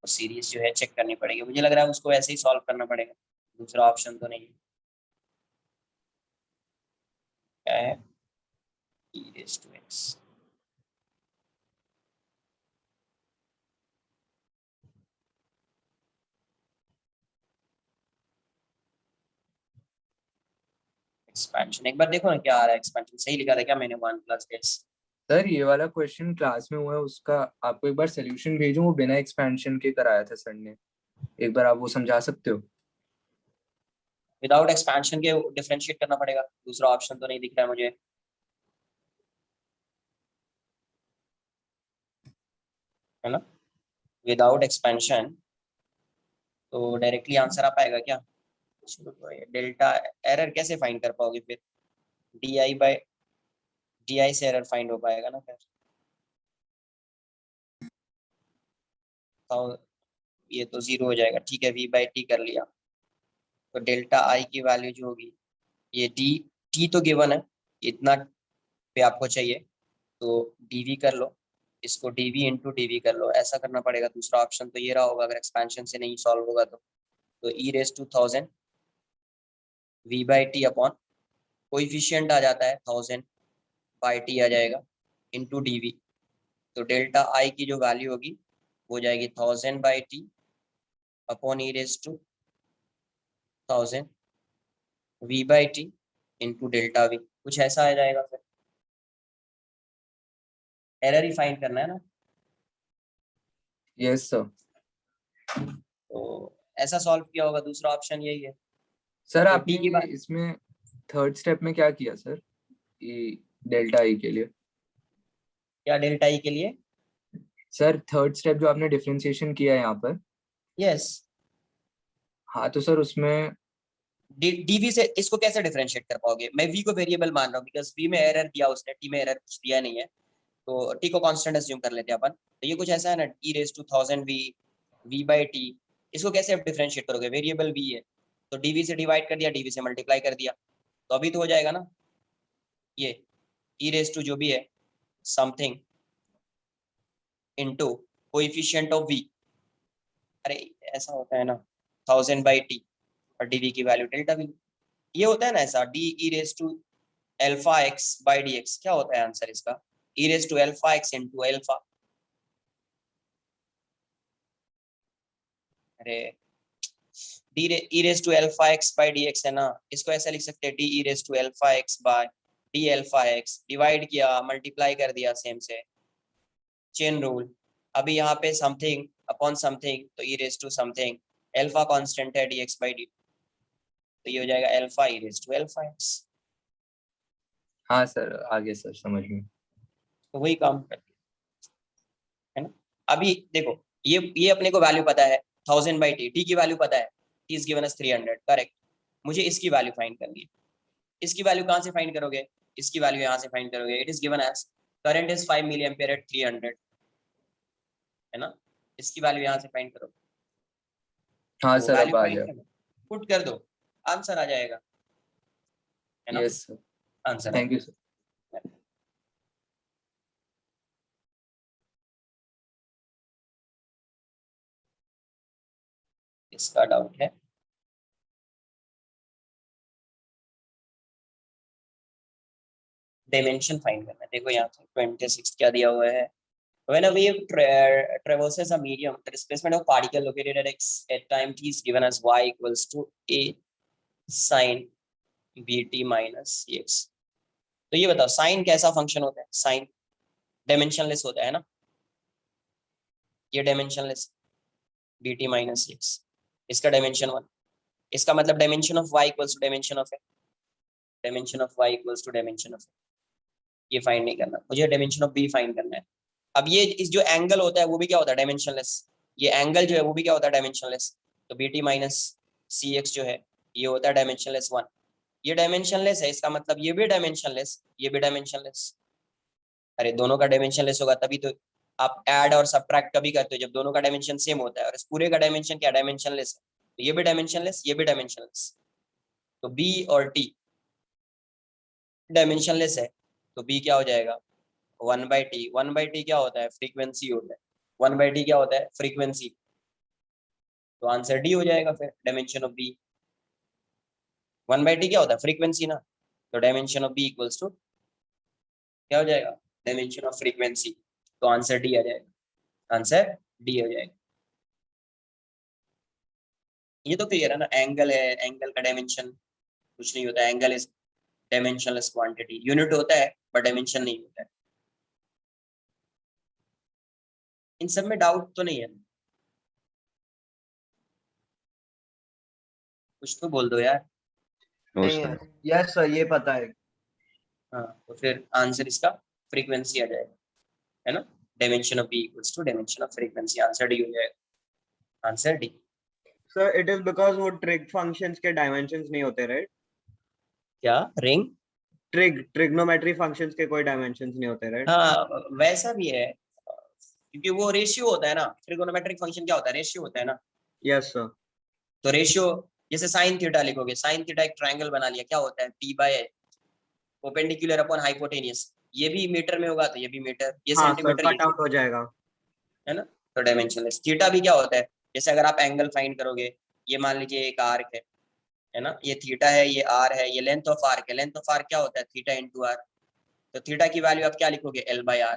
S1: और सीरीज जो है चेक करनी पड़ेगी। मुझे लग रहा है उसको ऐसे ही सॉल्व करना पड़ेगा, दूसरा ऑप्शन तो नहीं है। क्या है? e raised to x। Expansion एक बार देखो ना क्या आ रहा है। एक्सपेंशन सही लिखा था क्या मैंने? 1 + s।
S2: सर ये वाला क्वेश्चन क्लास में हुआ है, उसका आपको एक बार सोल्यूशन भेजूं, वो बिना एक्सपेंशन के कराया था सर ने, एक बार आप वो समझा सकते हो?
S1: विदाउट एक्सपेंशन के डिफरेंशिएट करना पड़ेगा, दूसरा ऑप्शन तो नहीं दिख रहा है मुझे, है ना? विदाउट एक्सपेंशन तो डायरेक्टली आंसर आ पाएगा क्या? डेल्टा एरर कैसे फाइंड कर पाओगे फिर? डी से एरर फाइंड हो पाएगा ना फिर? तो ये तो 0 हो जाएगा। ठीक है, v/t कर लिया, तो डेल्टा आई की वैल्यू जो होगी, ये टी तो गिवन है, इतना पे आपको चाहिए, तो dv कर लो, इसको dv इंटू dv कर लो, ऐसा करना पड़ेगा। दूसरा ऑप्शन तो ये रहा होगा अगर एक्सपेंशन से नहीं सॉल्व होगा तो e⁻1000 v/t अपॉन कोइफिशिएंट आ जाता है 1000/t आ जाएगा इंटू dv। तो डेल्टा आई की जो वैल्यू होगी वो जाएगी 1000/t upon e⁻1000 v/t into delta v, कुछ ऐसा आ जाएगा। फिर एरर ही फाइंड करना है ना,
S2: यस सर।
S1: तो ऐसा सॉल्व किया होगा। दूसरा ऑप्शन यही है।
S2: सर
S1: तो
S2: आपने
S1: टी की बात,
S2: इसमें थर्ड स्टेप में क्या किया सर, ये डेल्टा ई के लिए?
S1: क्या डेल्टा ई के लिए?
S2: सर थर्ड स्टेप जो आपने डिफरेंशिएशन किया है यहाँ पर,
S1: यस,
S2: हाँ तो सर उसमें
S1: डीवी से इसको कैसे डिफरेंशिएट कर पाओगे? मैं वी को वेरिएबल मान रहा हूँ बिकॉज वी में एरर दिया उसने, टी में एरर कुछ दिया नहीं है, तो टी को कांस्टेंट अज्यूम कर लेते हैं अपन। तो ये कुछ ऐसा है ना, e⁻1000 v/t, इसको कैसे आप डिफरेंशिएट करोगे? वेरिएबल v है, तो डीवी से डिवाइड कर दिया, डीवी से मल्टीप्लाई कर दिया, तो अभी तो हो जाएगा ना। ये e⁻, जो भी है, something into coefficient of v। अरे ऐसा होता है ना, 1000/t और dv की वैल्यू डेल्टा v, ये होता है ना ऐसा, d e⁻α x/dx। क्या होता है आंसर इसका? e⁻α x into alpha. अरे d e⁻α x/dx है ना, इसको ऐसा लिख सकते हैं d e⁻α x/d⁻x, डिवाइड किया, मल्टीप्लाई कर दिया, सेम से चेन रूल। अभी यहाँ पे समथिंग अपॉन समथिंग, तो e⁻ समथिंग, अल्फा कांस्टेंट है dx/dt, तो ये हो जाएगा अल्फा e⁻α x।
S2: हाँ सर आगे सर समझ में।
S1: तो वही काम करती है ना। अभी देखो, ये अपने को वैल्यू पता है 1000/t, t की वैल्यू पता है, t is given us 300, correct. मुझे इसकी वैल्यू फाइंड करनी है। इसकी वैल्यू कहाँ से फाइंड करोगे? इसकी वैल्यू यहाँ से फाइंड करोगे। It is given as current is 5 milli ampere at 300, है ना। इसकी वैल्यू यहाँ से फाइंड करो,
S2: हाँ
S1: तो
S2: सर
S1: वैल्यू
S2: अब आ
S1: फाइंड
S2: गया।
S1: करना, पुट कर दो, आंसर आ जाएगा, है ना।
S2: Yes sir,
S1: answer
S2: thank you sir.
S1: इसका डाउट है? डायमेंशन फाइंड करना है। देखो यहाँ पे 26 क्या दिया हुआ है। When a wave traverses a medium, the displacement of particle located at x at time t is given as y equals to a sin bt minus cx। तो ये बताओ साइन कैसा फंक्शन होता है? साइन डायमेंशनलेस होता है ना, ये डायमेंशनलेस bt minus cx, इसका डायमेंशन 1, इसका मतलब dimension of y equals to dimension of a, dimension of y equals to dimension of, ये फाइंड नहीं करना मुझे, डायमेंशन ऑफ b फाइंड करना है। अब ये इस जो एंगल होता है वो भी क्या होता है? डायमेंशनलेस। ये एंगल जो है वो भी क्या होता है? डायमेंशनलेस। तो bt माइनस सी एक्स जो है ये होता है डायमेंशनलेस 1। ये डायमेंशनलेस है, इसका मतलब ये भी डायमेंशनलेस, ये भी डायमेंशनलेस। अरे दोनों का डायमेंशनलेस होगा तभी तो आप ऐड और सब्ट्रैक्ट कभी करते हो, जब दोनों का डायमेंशन सेम होता है, और इस पूरे का डायमेंशन क्या? डायमेंशनलेस है, तो ये भी डायमेंशनलेस, ये भी डायमेंशनलेस। तो b और t डायमेंशनलेस है, तो b क्या हो जाएगा? 1/t। 1/t क्या होता है? फ्रीक्वेंसी होता है। 1/t क्या होता है? फ्रीक्वेंसी। तो आंसर डी हो जाएगा फिर डायमेंशन ऑफ बी। 1/t क्या होता है? फ्रीक्वेंसी ना, तो dimension of B equals to क्या हो जाएगा? Dimension of frequency. तो आंसर डी आ जाएगा, आंसर डी हो जाएगा। ये तो क्लियर है ना, एंगल है, एंगल का डायमेंशन कुछ नहीं होता है, angle is dimensionless quantity, unit होता है बट डायमेंशन नहीं होता है। इन सब में डाउट तो नहीं है? कुछ तो बोल दो यार।
S3: नहीं है, यस सर ये पता है।
S1: हाँ, तो फिर आंसर इसका फ्रीक्वेंसी आ जाएगा, है ना, dimension of B equals to dimension of frequency, answer D हो जाएगा, answer D.
S3: Sir it is because वो ट्रिग फंक्शंस के डायमेंशंस नहीं होते, राइट?
S1: क्या रिंग?
S3: ट्रिग्नोमेट्री फंक्शंस के कोई डायमेंशंस नहीं होते, राइट?
S1: हाँ वैसा भी है, क्योंकि वो रेशियो होता है ना, ट्रिगोनोमेट्रिक फंक्शन क्या होता है? रेशियो होता है ना।
S3: Yes sir.
S1: तो रेशियो, जैसे साइन थीटा लिखोगे, साइन थीटा एक ट्रायंगल बना लिया, क्या होता है? p by perpendicular upon hypotenuse, ये भी मीटर में होगा तो ये भी मीटर, ये
S3: हाँ सर,
S1: सेंटीमीटर,
S3: कट आउट हो जाएगा।
S1: है ना। तो डायमेंशनलेस। थीटा भी क्या होता है? जैसे अगर आप एंगल फाइंड करोगे, ये मान लीजिए एक आर्क है ना, ये थीटा है, ये आर है, ये लेंथ ऑफ आर्क है, लेंथ ऑफ आर्क क्या होता है? Theta into R. तो थीटा की वैल्यू आप क्या लिखोगे? L by R.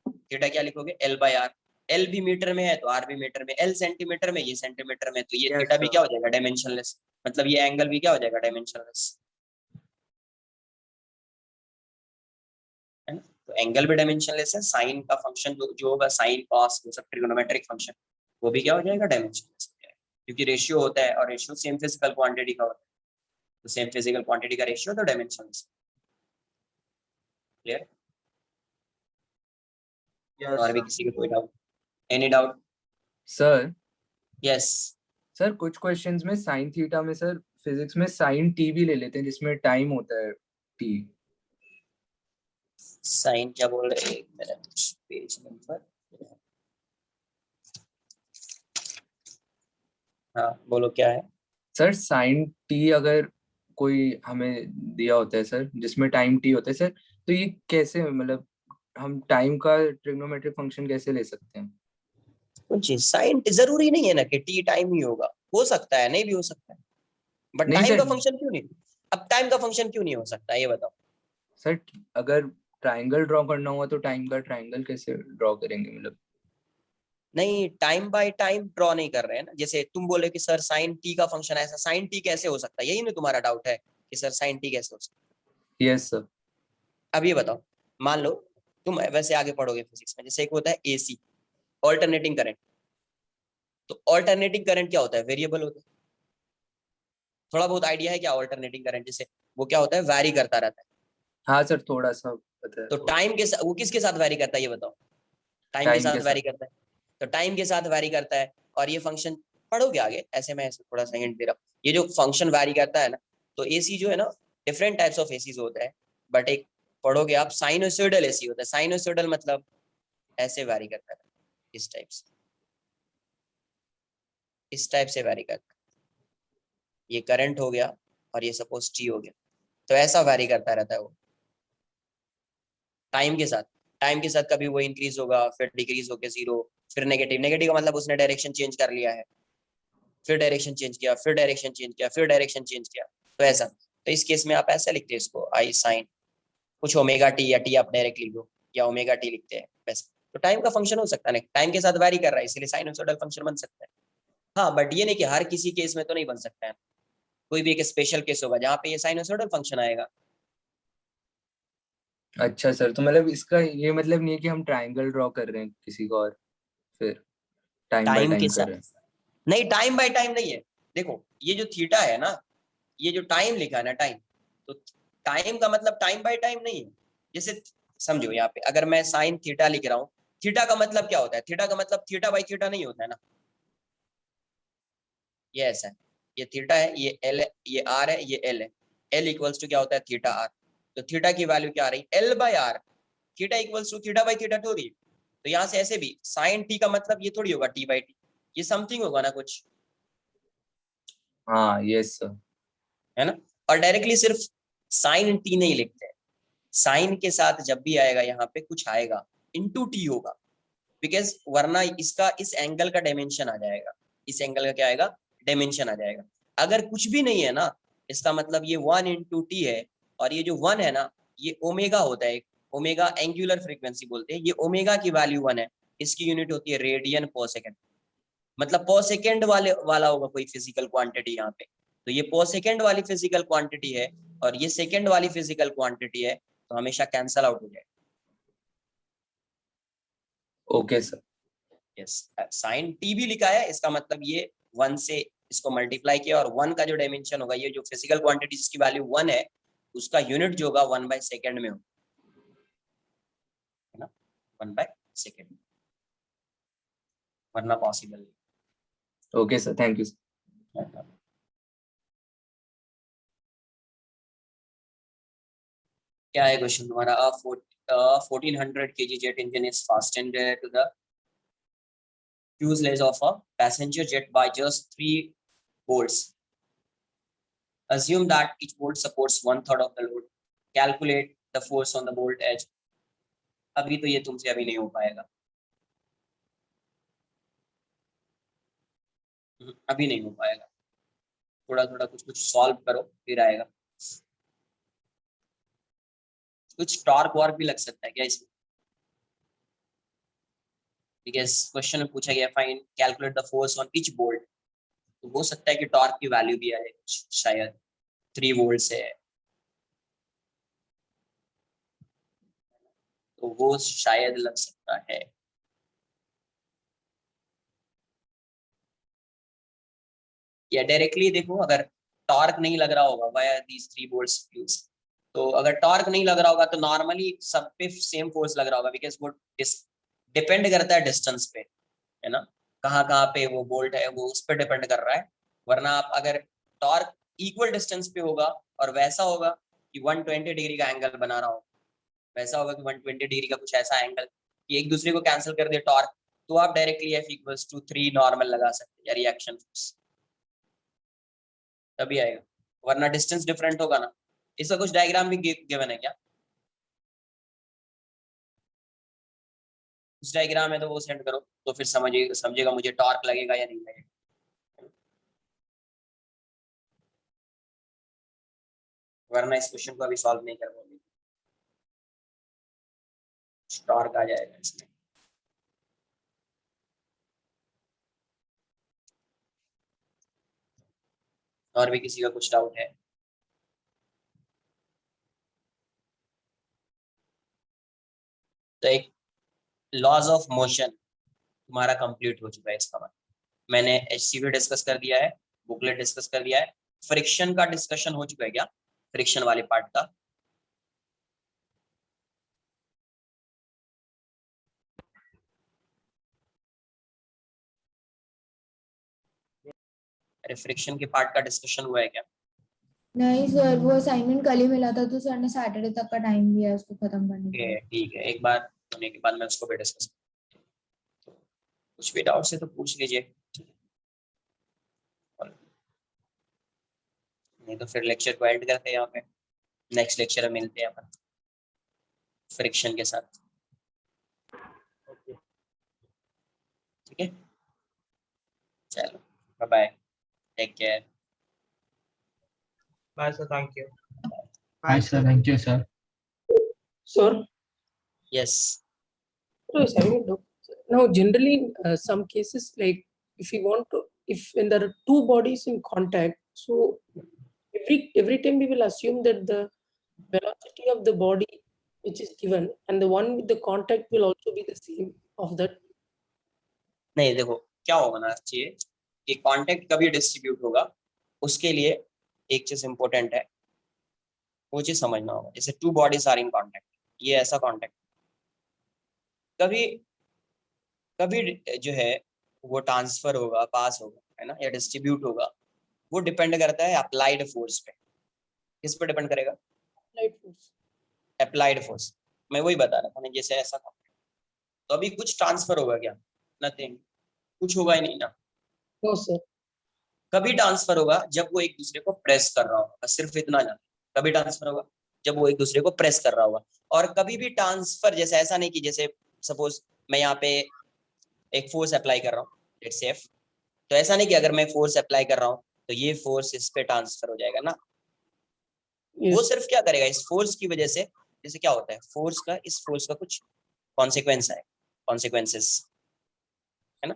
S1: थीटा क्या लिखोगे? L by R. एल भी मीटर में है तो आर भी मीटर में, एल सेंटीमीटर में, ये सेंटीमीटर में, तो ये
S3: Yes,
S1: थीटा भी
S3: sir.
S1: क्या हो जाएगा? डायमेंशनलेस। मतलब ये एंगल भी क्या हो जाएगा? डायमेंशनलेस, है ना। तो एंगल भी डायमेंशनलेस है, साइन का फंक्शन जो होगा, साइन कॉस, वो सब ट्रिगोनोमेट्रिक फंक्शन, वो भी क्या हो जाएगा? डायमेंशनलेस, क्योंकि रेशियो होता है, और रेशियो सेम फिजिकल क्वांटिटी का होता है, तो सेम फिजिकल क्वांटिटी का रेशियो तो डायमेंशनलेस। क्लियर?
S3: Yes,
S1: और भी
S3: sir.
S1: किसी को कोई doubt? Any doubt?
S2: Sir
S1: yes.
S2: Sir कुछ क्वेश्चंस में साइन थीटा में सर फिजिक्स में साइन टी भी ले लेते हैं जिसमें टाइम होता है टी।
S1: साइन क्या बोल रहे हैं? एक मिनट, पेज नंबर, हाँ बोलो क्या है?
S2: सर साइन टी अगर कोई हमें दिया होता है सर जिसमें टाइम टी होता है सर, तो ये कैसे, मतलब हम टाइम का ट्रिग्नोमेट्रिक फंक्शन कैसे ले सकते हैं?
S1: कुछ साइन जरूरी नहीं है ना कि टी टाइम ही होगा, हो सकता है, नहीं भी हो सकता है, बट
S2: नहीं
S1: टाइम का
S2: सर,
S1: फंक्शन क्यों नहीं? अब टाइम का फंक्शन क्यों नहीं हो सकता, ये बताओ।
S2: सर अगर ट्रायंगल ड्रॉ करना हुआ तो टाइम का ट्रायंगल कैसे ड्रॉ करेंगे, मतलब?
S1: नहीं, टाइम बाय टाइम ड्रॉ नहीं कर रहे हैं ना। जैसे तुम बोले कि सर साइन टी का फंक्शन ऐसा, साइन टी कैसे हो सकता है, यही ना तुम्हारा डाउट है कि सर साइन टी कैसे हो सकता
S2: यस सर।
S1: है। अब ये बताओ, मान लो तुम वैसे आगे पढ़ोगे फिजिक्स में, जैसे एक होता है एसी, ऑल्टरनेटिंग करंट। तो ऑल्टरनेटिंग करंट क्या होता है? वेरिएबल होता है। थोड़ा बहुत आइडिया है क्या ऑल्टरनेटिंग करंट? जैसे वो क्या होता है? वैरी करता रहता है।
S2: हाँ सर, थोड़ा सा पता है।
S1: तो टाइम के साथ वो किसके साथ वैरी करता है, ये बताओ। टाइम के
S2: टाइम के
S1: साथ वैरी
S2: साथ।
S1: करता है। तो टाइम के साथ वैरी करता है, और ये फंक्शन पढ़ोगे आगे, ऐसे मैं ऐसे थोड़ा सा हिंट दे रहा हूँ। ये जो फंक्शन वैरी करता है ना, तो एसी जो है ना, डिफरेंट टाइप्स ऑफ एसीज होता है, बट एक पढ़ोगे आप, साइनोसॉइडल एसी होता है। साइनोसॉइडल मतलब ऐसे वैरी करता है, इस टाइप से, इस टाइप से वैरी करता है। ये करंट हो गया और ये सपोज टी हो गया, तो ऐसा वैरी करता रहता है वो टाइम के साथ। टाइम के साथ कभी वो इंक्रीज होगा, फिर डिक्रीज होकर जीरो, फिर नेगेटिव। नेगेटिव का मतलब उसने डायरेक्शन चेंज कर लिया है, फिर डायरेक्शन चेंज किया, फिर डायरेक्शन चेंज किया, फिर डायरेक्शन चेंज किया, तो ऐसा। तो इस केस में आप ऐसा लिखते हैं इसको, आई साइन कुछ ओमेगा टी, या टी आप डायरेक्ट लिख दो, या ओमेगा टी लिखते हैं वैसे। तो टाइम का फंक्शन हो सकता है, टाइम के साथ वैरी कर रहा है, इसलिए साइनोसॉइडल फंक्शन बन सकता है। हाँ, बट ये नहीं कि हर किसी केस में तो नहीं बन सकता है, कोई भी एक स्पेशल केस होगा जहाँ पे ये साइनोसॉइडल फंक्शन आएगा।
S2: अच्छा सर, तो मतलब इसका ये मतलब नहीं है कि हम ट्रायंगल ड्रॉ कर रहे हैं किसी को और फिर टाइम बाय
S1: टाइम के
S2: टाइम कर
S1: साथ
S2: रहे हैं?
S1: नहीं, टाइम बाय टाइम नहीं है। देखो ये जो थीटा है ना, ये जो टाइम लिखा है ना, टाइम, तो टाइम का मतलब टाइम बाय टाइम नहीं है। जैसे समझो यहाँ पे अगर मैं साइन थीटा लिख रहा हूँ, थीटा का मतलब क्या होता है? थीटा का मतलब थीटा बाय थीटा नहीं होता है ना, ये ऐसा है। ये थीटा है, ये एल है, ये आर है, ये एल है। एल इक्वल्स टू क्या होता है? Theta R. तो थीटा की वैल्यू क्या आ रही? L by R. Theta equals to theta by theta थोड़ी। तो यहाँ से ऐसे भी साइन टी का मतलब ये थोड़ी होगा टी बाई टी, ये समथिंग होगा ना कुछ,
S2: हाँ यस सर।
S1: है ना। और डायरेक्टली सिर्फ साइन टी नहीं लिखते हैं, साइन के साथ जब भी आएगा यहाँ पे कुछ आएगा, इनटू टी होगा, बिकॉज वरना इसका इस एंगल का डायमेंशन आ जाएगा। इस एंगल का क्या आएगा, डायमेंशन आ जाएगा। अगर कुछ भी नहीं है ना, इसका मतलब ये 1 into t है, और ये जो 1 है ना, ये ओमेगा होता है, ओमेगा एंगुलर फ्रीक्वेंसी बोलते हैं, ये ओमेगा की वैल्यू 1 है, इसकी यूनिट होती है रेडियन पर सेकंड, मतलब पर सेकंड वाला होगा कोई फिजिकल क्वांटिटी यहाँ पे, तो ये पर सेकंड वाली फिजिकल क्वांटिटी है और ये सेकंड वाली फिजिकल क्वांटिटी है, तो हमेशा कैंसल आउट हो जाएगा।
S2: Okay sir.
S1: Yes, sine T भी लिखा है, इसका मतलब ये 1 से इसको मल्टीप्लाई किया, और 1 का जो डायमेंशन होगा, ये जो फिजिकल क्वांटिटी जिसकी वैल्यू 1 है, उसका यूनिट जो होगा 1/सेकंड में होगा, है ना, 1/सेकंड, वरना पॉसिबल नहीं।
S2: Okay sir, thank you sir.
S1: क्या है क्वेश्चन तुम्हारा? 1400 kg jet engine is fastened to the fuselage of a passenger jet by just 3 bolts. Assume that each bolt supports 1/3 of the load. Calculate the force on the bolt edge. अभी तो ये तुमसे अभी नहीं हो पाएगा, अभी नहीं हो पाएगा, थोड़ा थोड़ा कुछ कुछ सॉल्व करो फिर आएगा। कुछ टॉर्क वॉर्क भी लग सकता है क्या इसमें? बिकॉज क्वेश्चन में पूछा गया find calculate the force on each bolt, तो हो सकता है कि टॉर्क की वैल्यू भी आ जाए शायद, 3 वोल्ट से है, तो वो शायद लग सकता है। या डायरेक्टली देखो, अगर टॉर्क नहीं लग रहा होगा वाया दीस 3 वोल्ट्स फ्यूज, तो अगर टॉर्क नहीं लग रहा होगा तो नॉर्मली सब पे सेम फोर्स लग रहा होगा, बिकॉज वो डिपेंड करता है डिस्टेंस पे, है ना, कहाँ पे वो बोल्ट है वो उस पर डिपेंड कर रहा है। वरना आप अगर टॉर्क इक्वल डिस्टेंस पे होगा और वैसा होगा कि 120 डिग्री का एंगल बना रहा हो, वैसा होगा कि 120 डिग्री का कुछ ऐसा एंगल कि एक दूसरे को कैंसिल कर दे टॉर्क, तो आप डायरेक्टली F=3 नॉर्मल लगा सकते हैं या रिएक्शन फोर्स, तभी आएगा, वरना डिस्टेंस डिफरेंट होगा ना। इसका कुछ डायग्राम भी गिवन है क्या? उस डायग्राम है तो वो सेंड करो, तो फिर समझेगा मुझे टॉर्क लगेगा या नहीं लगेगा। वरना इस क्वेश्चन को अभी सॉल्व नहीं कर पाओगे, टॉर्क आ जाएगा इसमें। और भी किसी का कुछ डाउट है? तो एक लॉज ऑफ मोशन तुम्हारा कंप्लीट हो चुका है, इसका मतलब मैंने HCV डिस्कस कर दिया है, बुकलेट डिस्कस कर दिया है, फ्रिक्शन का डिस्कशन हो चुका है क्या, फ्रिक्शन वाले पार्ट का? अरे फ्रिक्शन के पार्ट का डिस्कशन हुआ है क्या?
S8: नहीं सर, वो असाइनमेंट कल ही मिला था, तो सर ने सैटरडे तक का टाइम दिया है उसको खत्म करने के लिए।
S1: ठीक है, एक बार होने के बाद मैं उसको भी डिस्कस, तो कुछ भी डाउट है तो पूछ लीजिए, नहीं तो फिर लेक्चर को एंड करते हैं यहाँ पे, नेक्स्ट लेक्चर में मिलते हैं अपन फ्रिक्शन के साथ, ठीक है, चलो bye bye, take care.
S3: Bye, sir. Thank you.
S9: Hi, sir. Thank you, sir.
S10: Sir,
S1: yes,
S10: I was having a doubt. Now, generally, in some cases, like if we want to, if when there are two bodies in contact, so every time we will assume that the velocity of the body which is given and the one with the contact will also be the same of that.
S1: नहीं देखो क्या होना चाहिए कि contact कभी distribute होगा, उसके लिए एक चीज इंपॉर्टेंट है, वो चीज समझना होगा। जैसे 2 बॉडीज आर इन कांटेक्ट, ये ऐसा कांटेक्ट कभी कभी जो है वो ट्रांसफर होगा, पास होगा, है ना, या डिस्ट्रीब्यूट होगा, वो डिपेंड करता है अप्लाइड फोर्स पे। किस पे डिपेंड करेगा?
S10: Light force.
S1: अप्लाइड फोर्स, मैं वही बता रहा था ना, जैसे ऐसा कांटेक्ट, तो अभी कुछ ट्रांसफर होगा क्या? नथिंग, कुछ होगा ही नहीं ना।
S10: No, sir.
S1: कभी ट्रांसफर होगा जब वो एक दूसरे को प्रेस कर रहा होगा, सिर्फ इतना जान, कभी ट्रांसफर होगा जब वो एक दूसरे को प्रेस कर रहा होगा। और कभी भी ट्रांसफर जैसे ऐसा नहीं कि जैसे सपोज मैं यहाँ पे एक फोर्स अप्लाई कर रहा हूँ, लेट्स से F, तो ऐसा नहीं कि अगर मैं फोर्स अप्लाई कर रहा हूँ तो ये फोर्स इस पे ट्रांसफर हो जाएगा ना, वो
S10: Yes.
S1: सिर्फ क्या करेगा, इस फोर्स की वजह से, जैसे क्या होता है फोर्स का, इस फोर्स का कुछ कॉन्सिक्वेंस है, कॉन्सिक्वेंसेस, है ना।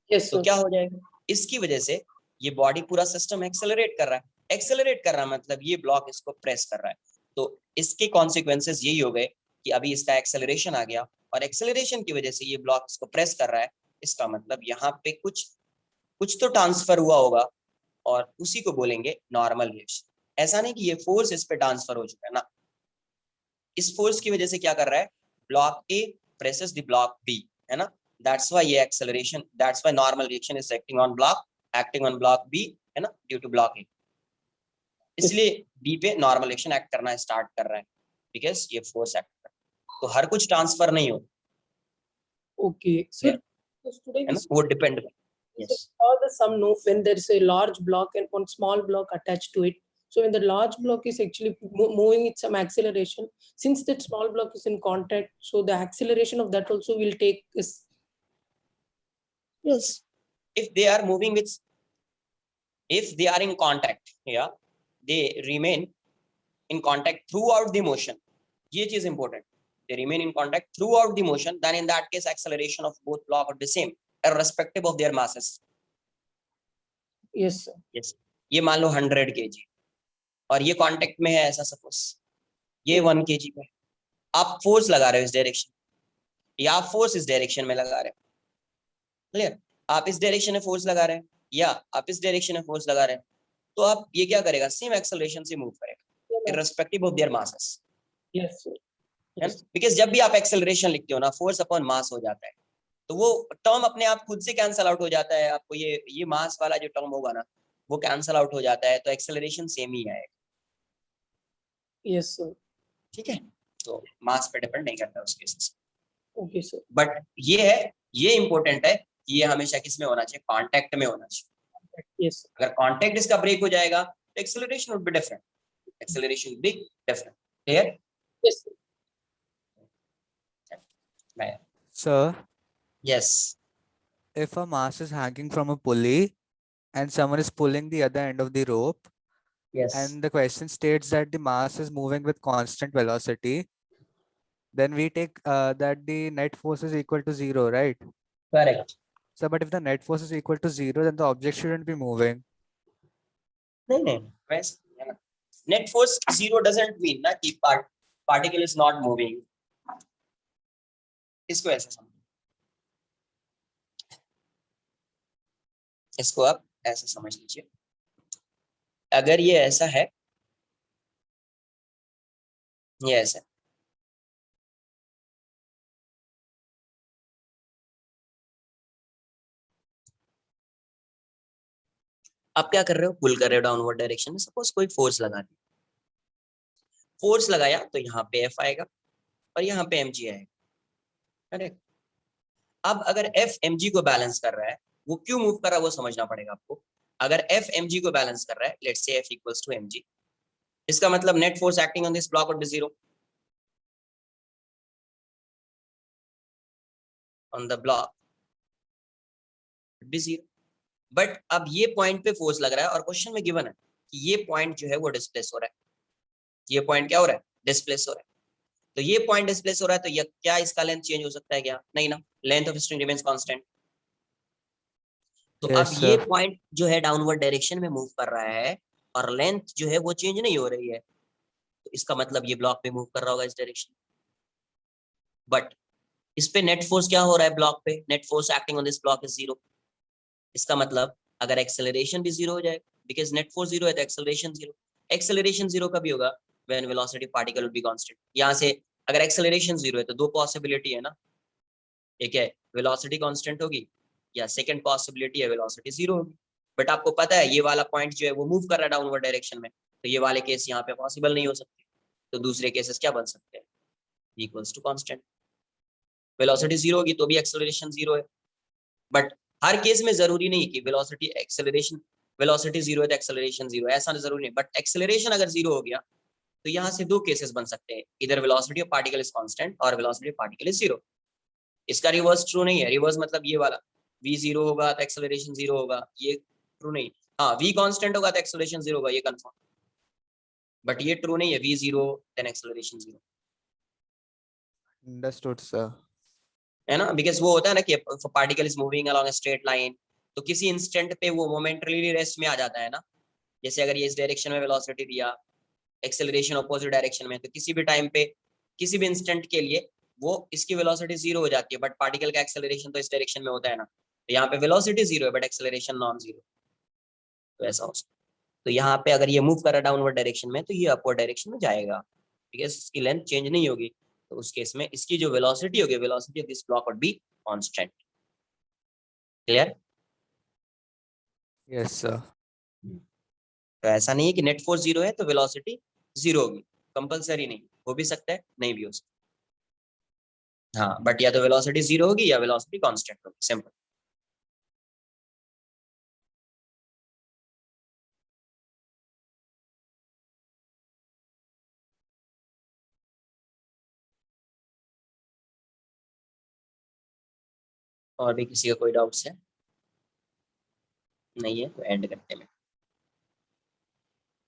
S10: Yes,
S1: तो
S10: sir.
S1: क्या हो जाएगा, इसकी वजह से ये बॉडी पूरा सिस्टम एक्सेलरेट कर रहा है, एक्सेलरेट कर रहा है मतलब ये ब्लॉक इसको प्रेस कर रहा है, तो इसके कॉन्सिक्वेंसेस यही हो गए कि अभी इसका एक्सेलरेशन आ गया और एक्सेलरेशन की वजह से ये ब्लॉक इसको प्रेस कर रहा है, इसका मतलब यहाँ पे कुछ तो ट्रांसफर हुआ होगा और उसी को बोलेंगे नॉर्मल रिएक्शन। ऐसा नहीं कि ये फोर्स इस पे ट्रांसफर हो चुका है ना, इस फोर्स की वजह से क्या कर रहा है, block A presses the block B, है ना, दैट्स व्हाई ये acceleration, that's why normal reaction is acting on block B, है ना, ड्यू टू ब्लॉक ए, इसलिए बी पे नॉर्मल रिएक्शन एक्ट करना स्टार्ट कर रहा है बिकॉज ये फोर्स एक्ट कर रहा है, तो हर कुछ ट्रांसफर नहीं हो,
S10: Okay. So,
S1: Yeah.
S10: so today
S1: है
S10: we
S1: ना, वो depend
S10: Yes. All the sum know when there is a large block and one small block attached to it. So when the large block is actually moving with some acceleration, since that small block is in contact, so the acceleration of that also will take is
S1: yes, if they are moving with, if they are in contact, yeah, they remain in contact throughout the motion, ये चीज important, they remain in contact throughout the motion, then in that case acceleration of both block are the same irrespective of their masses.
S10: yes, sir.
S1: yes, ये मान लो 100 kg और ये contact में है, ऐसा suppose ये 1 kg पे, आप फोर्स लगा रहे हो इस डायरेक्शन, या आप फोर्स इस डायरेक्शन में लगा रहे हो, क्लियर, आप इस डायरेक्शन में फोर्स लगा रहे हैं या आप इस डायरेक्शन में फोर्स लगा रहे हैं, तो आप ये क्या करेगा, सेम एक्सेलरेशन से मूव करेगा irrespective of their masses,
S10: Yes, sir.
S1: है ना, बिकॉज़ जब भी आप एक्सेलरेशन लिखते हो ना, फोर्स अपॉन मास हो जाता है, तो वो टर्म अपने आप खुद से कैंसल आउट हो जाता है, आपको ये मास वाला जो टर्म होगा ना वो कैंसल आउट हो जाता है, तो एक्सेलरेशन सेम ही आएगा,
S10: Yes, sir.
S1: ठीक है, तो मास पे डिपेंड नहीं करता उस केसेस,
S10: Okay, sir.
S1: बट ये है, ये इंपॉर्टेंट है कि ये हमेशा किस में होना चाहिए, कांटेक्ट में होना चाहिए,
S10: Yes, sir.
S1: अगर कांटेक्ट इसका ब्रेक हो जाएगा तो acceleration would be different, acceleration would be different, clear.
S10: Yes, sir.
S4: Sir,
S1: Yes,
S4: if a mass is hanging from a pulley and someone is pulling the other end of the rope,
S1: yes,
S4: and the question states that the mass is moving with constant velocity, then we take that the net force is equal to 0, right?
S1: correct.
S4: So, but if the net force is equal to 0, then the object shouldn't be moving.
S1: नहीं वैसे है ना, net force 0 doesn't mean ना कि particle is not moving, इसको ऐसे समझो, इसको आप ऐसे समझ लीजिए, अगर ये ऐसा है, ये ऐसा, आप क्या कर रहे हो, पुल कर रहे हो डाउनवर्ड डायरेक्शन में, सपोज कोई फोर्स लगा दी, फोर्स लगाया तो यहाँ पे एफ आएगा और यहाँ पे एम जी आएगा, करेक्ट। अब अगर एफ एम जी को बैलेंस कर रहा है, वो क्यों मूव कर रहा है वो समझना पड़ेगा आपको। अगर एफ एम जी को बैलेंस कर रहा है, let's say F equals to M G, इसका मतलब net force acting on this block would be 0 on the block would be 0, but अब ये पॉइंट पे फोर्स लग रहा है और क्वेश्चन में गिवन है कि ये पॉइंट जो है वो डिस्प्लेस हो रहा है, ये पॉइंट क्या हो रहा है, डिस्प्लेस हो रहा है, तो ये पॉइंट डिस्प्लेस हो रहा है, तो ये क्या इसका लेंथ चेंज हो सकता है क्या, नहीं ना, length of string remains constant. तो
S4: Yes,
S1: अब ये
S4: sir.
S1: पॉइंट जो है डाउनवर्ड डायरेक्शन में मूव कर रहा है और लेंथ जो है वो चेंज नहीं हो रही है, तो इसका मतलब ये ब्लॉक पे मूव कर रहा होगा इस डायरेक्शन, बट इस पे नेट फोर्स क्या हो रहा है, ब्लॉक पे net force acting on this block is 0, इसका मतलब अगर एक्सेलरेशन भी 0 हो जाए, बिकॉज नेट फोर्स 0 है तो एक्सेलरेशन 0, एक्सेलरेशन 0 कभी होगा, when velocity particle will be constant. यहाँ से अगर एक्सेलरेशन 0 है तो दो पॉसिबिलिटी है ना, एक है वेलोसिटी कांस्टेंट होगी या सेकंड पॉसिबिलिटी है वेलोसिटी 0 होगी, बट आपको पता है ये वाला पॉइंट जो है वो मूव कर रहा है डाउनवर्ड डायरेक्शन में, तो ये वाले केस यहाँ पे पॉसिबल नहीं हो सकते, तो दूसरे केसेस क्या बन सकते हैं, इक्वल्स टू कांस्टेंट, वेलोसिटी 0 होगी तो भी एक्सेलरेशन 0 है, बट हर केस में जरूरी नहीं कि वेलोसिटी एक्सेलरेशन, वेलोसिटी 0 है तो एक्सेलरेशन 0 है, ऐसा जरूरी नहीं, बट एक्सेलरेशन अगर 0 हो गया तो यहाँ से दो केसेस बन सकते हैं, इधर velocity of particle is constant और वेलोसिटी ऑफ पार्टिकल इज 0। इसका रिवर्स ट्रू नहीं है, रिवर्स मतलब ये वाला, v 0 होगा तो एक्सेलरेशन 0 होगा, ये ट्रू नहीं। हाँ v कांस्टेंट होगा तो एक्सेलरेशन 0 होगा, ये कंफर्म, बट ये ट्रू नहीं है, v 0 then acceleration 0,
S4: Understood, sir.
S1: है ना, बिकॉज वो होता है ना कि particle is moving along a straight line, तो किसी इंस्टेंट पे वो मोमेंटरीली रेस्ट में आ जाता है ना, जैसे अगर ये इस डायरेक्शन में वेलोसिटी दिया, एक्सेलरेशन अपोजिट डायरेक्शन में, तो किसी भी टाइम पे किसी भी इंस्टेंट के लिए वो इसकी वेलोसिटी 0 हो जाती है, बट पार्टिकल का एक्सेलरेशन तो इस डायरेक्शन में होता है ना, तो यहाँ पे वेलोसिटी 0 है बट एक्सेलरेशन नॉन 0, तो ऐसा हो सकता है। तो यहाँ पे अगर ये मूव कर रहा है डाउनवर्ड डायरेक्शन में तो ये अपवर्ड डायरेक्शन में जाएगा, ठीक है, इसकी लेंथ चेंज नहीं होगी, तो उस केस में इसकी जो वेलोसिटी होगी, velocity of this block would be constant. Clear?
S4: Yes, sir.
S1: तो ऐसा नहीं है कि नेट फोर्स 0 है तो वेलोसिटी 0 होगी, कंपलसरी नहीं, हो भी सकता है, नहीं भी हो सकता। हाँ, बट या तो वेलोसिटी 0 होगी या वेलोसिटी कांस्टेंट होगी, सिंपल। और भी किसी का कोई डाउट्स है? नहीं है तो एंड करते हैं।